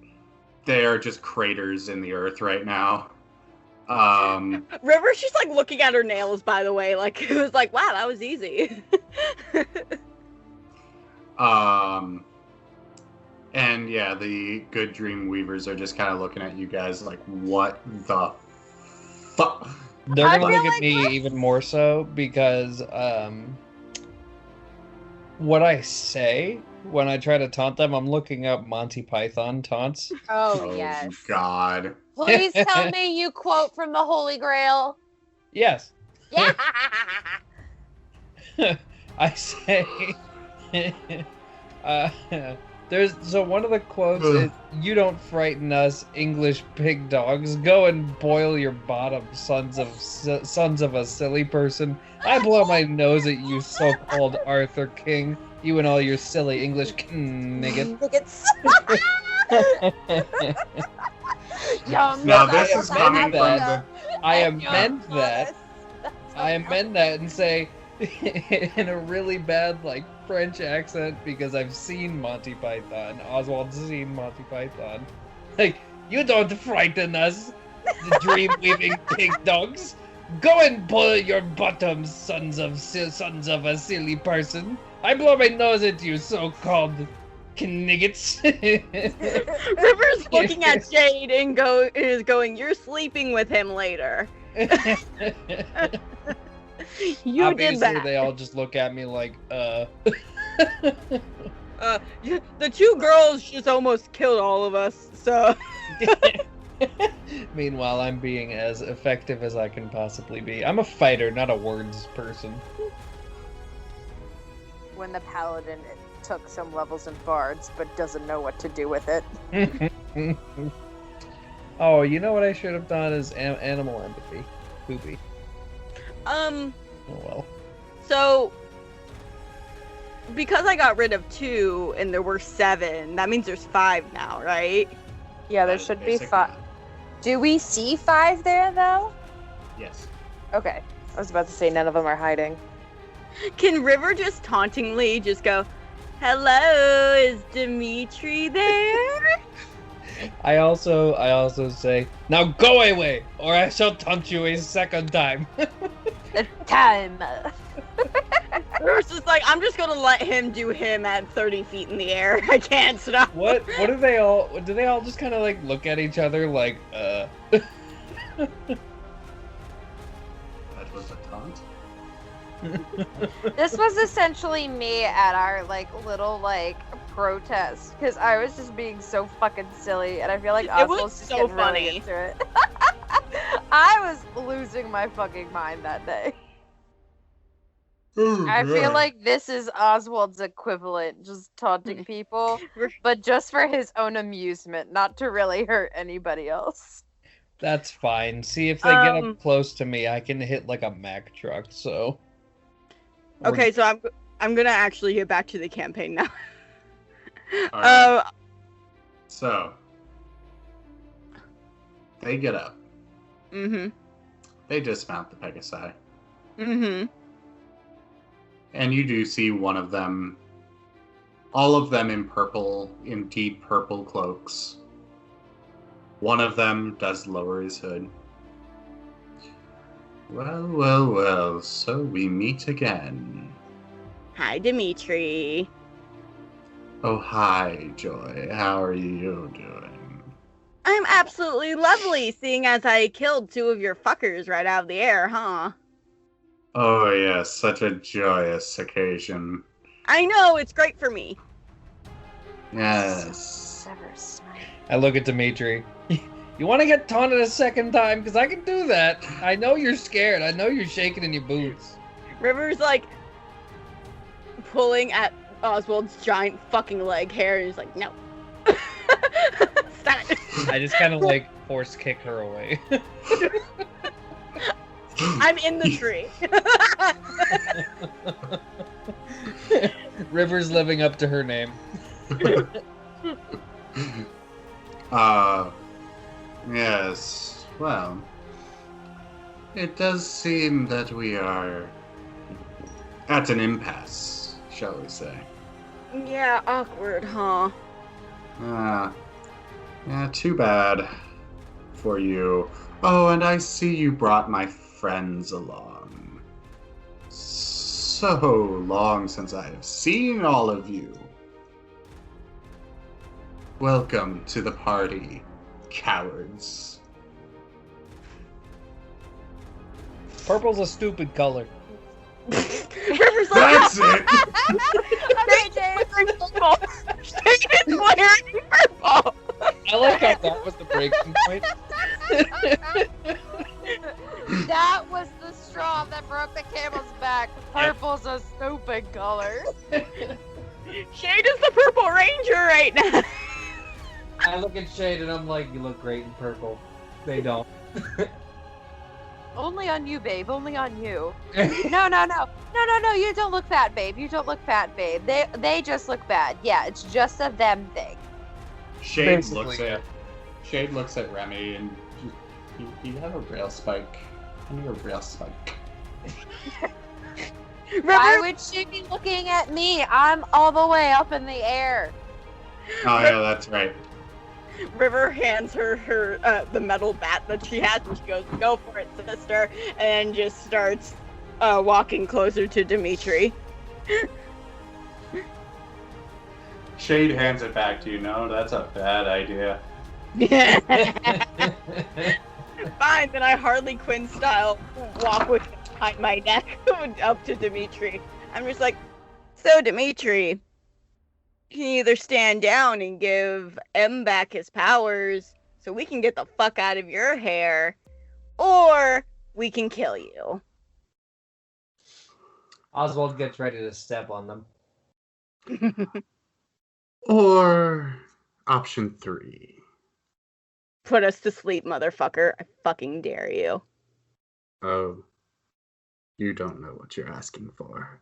Speaker 4: They are just craters in the earth right now.
Speaker 3: River's just like looking at her nails, by the way. Like, it was like, wow, that was easy.
Speaker 4: And yeah, the good dream weavers are just kind of looking at you guys like, what the fuck?
Speaker 1: They're
Speaker 2: I
Speaker 1: gonna
Speaker 2: feel
Speaker 1: look at
Speaker 2: like
Speaker 1: me
Speaker 2: what-
Speaker 1: even more so because what I say when I try to taunt them, I'm looking up Monty Python taunts.
Speaker 2: Oh, yes.
Speaker 4: God.
Speaker 2: Please tell me you quote from the Holy Grail.
Speaker 1: Yes.
Speaker 2: Yeah.
Speaker 1: I say so one of the quotes is, "You don't frighten us, English pig dogs. Go and boil your bottom, sons of a silly person. I blow my nose at you, so-called Arthur King. You and all your silly English niggas."
Speaker 4: Now this is coming from the...
Speaker 1: I amend that. I amend that and say in a really bad like French accent because I've seen Monty Python. Oswald's seen Monty Python. Like, you don't frighten us, the dream weaving pig dogs. Go and boil your bottoms, sons of a silly person. I blow my nose at you, so-called kniggets.
Speaker 3: River's looking at Jade and is going, "You're sleeping with him later." You
Speaker 1: Obviously,
Speaker 3: did that.
Speaker 1: they all just look at me like,
Speaker 3: The 2 girls just almost killed all of us, so.
Speaker 1: Meanwhile, I'm being as effective as I can possibly be. I'm a fighter, not a words person.
Speaker 2: When the paladin took some levels in bards, but doesn't know what to do with it.
Speaker 1: Oh, you know what I should have done is animal empathy. Poopy. Oh well.
Speaker 3: So, because I got rid of 2 and there were 7, that means there's 5 now, right?
Speaker 2: Yeah, there
Speaker 4: That is
Speaker 2: should be
Speaker 4: basically
Speaker 2: 5.
Speaker 4: it.
Speaker 2: Do we see 5 there, though?
Speaker 4: Yes.
Speaker 2: Okay.
Speaker 6: I was about to say none of them are hiding.
Speaker 3: Can River just tauntingly just go, "Hello, is Dimitri there?"
Speaker 1: I also say, now go away, or I shall taunt you a second time.
Speaker 2: The time.
Speaker 3: River's just like, I'm just gonna let him do him at 30 feet in the air. I can't stop.
Speaker 1: What do they all just kind of like look at each other like,
Speaker 4: That was a taunt.
Speaker 2: This was essentially me at our little protest because I was just being so fucking silly, and I feel like
Speaker 3: It was
Speaker 2: Oswald's just
Speaker 3: so
Speaker 2: getting
Speaker 3: funny.
Speaker 2: really into it. I was losing my fucking mind that day. I feel like this is Oswald's equivalent, just taunting people, but just for his own amusement, not to really hurt anybody else.
Speaker 1: that's fine. See, if they get up close to me, I can hit like a Mack truck. So.
Speaker 3: Okay, so I'm gonna actually get back to the campaign now.
Speaker 4: All right. So they get up.
Speaker 3: Mm-hmm.
Speaker 4: They dismount the Pegasi.
Speaker 3: Mm-hmm.
Speaker 4: And you do see one of them, all of them in deep purple cloaks. One of them does lower his hood. Well, so we meet again.
Speaker 3: Hi, Dimitri.
Speaker 4: Oh, hi, Joy. How are you doing?
Speaker 3: I'm absolutely lovely, seeing as I killed 2 of your fuckers right out of the air, huh?
Speaker 4: Oh, yes, such a joyous occasion.
Speaker 3: I know, it's great for me.
Speaker 4: Yes.
Speaker 1: I look at Dimitri. You want to get taunted a second time? Because I can do that. I know you're scared. I know you're shaking in your boots.
Speaker 3: River's like pulling at Oswald's giant fucking leg hair, and he's like, no. Stop.
Speaker 1: I just kind of like force kick her away.
Speaker 3: I'm in the tree.
Speaker 1: River's living up to her name.
Speaker 4: Yes, well, it does seem that we are at an impasse, shall we say.
Speaker 3: Yeah, awkward, huh?
Speaker 4: Yeah, too bad for you. Oh, and I see you brought my friends along. So long since I have seen all of you. Welcome to the party, cowards.
Speaker 1: Purple's a stupid color.
Speaker 3: River's like,
Speaker 4: That's it!
Speaker 2: Okay, James.
Speaker 3: Shane is wearing purple.
Speaker 1: I like how that was the breaking point.
Speaker 2: That was the straw that broke the camel's back. Purple's a stupid color.
Speaker 3: Shade is the Purple Ranger right now.
Speaker 1: I look at Shade and I'm like, you look great in purple. They don't.
Speaker 2: Only on you, babe. Only on you. No. You don't look fat, babe. You don't look fat, babe. They just look bad. Yeah, it's just a them thing.
Speaker 4: Shade looks at Remy and you have a rail spike. I need a rail spike.
Speaker 2: Why would she be looking at me? I'm all the way up in the air.
Speaker 4: Oh yeah, that's right.
Speaker 3: River hands her the metal bat that she has, and she goes, "Go for it, sister," and just starts walking closer to Dimitri.
Speaker 4: Shade hands it back to you. No, that's a bad idea.
Speaker 3: Fine, then I Harley Quinn style walk with him behind my neck up to Dimitri. I'm just like, so Dimitri, you can either stand down and give M back his powers so we can get the fuck out of your hair, or we can kill you.
Speaker 1: Oswald gets ready to step on them.
Speaker 4: Or option 3.
Speaker 3: Put us to sleep, motherfucker. I fucking dare you.
Speaker 4: Oh, you don't know what you're asking for.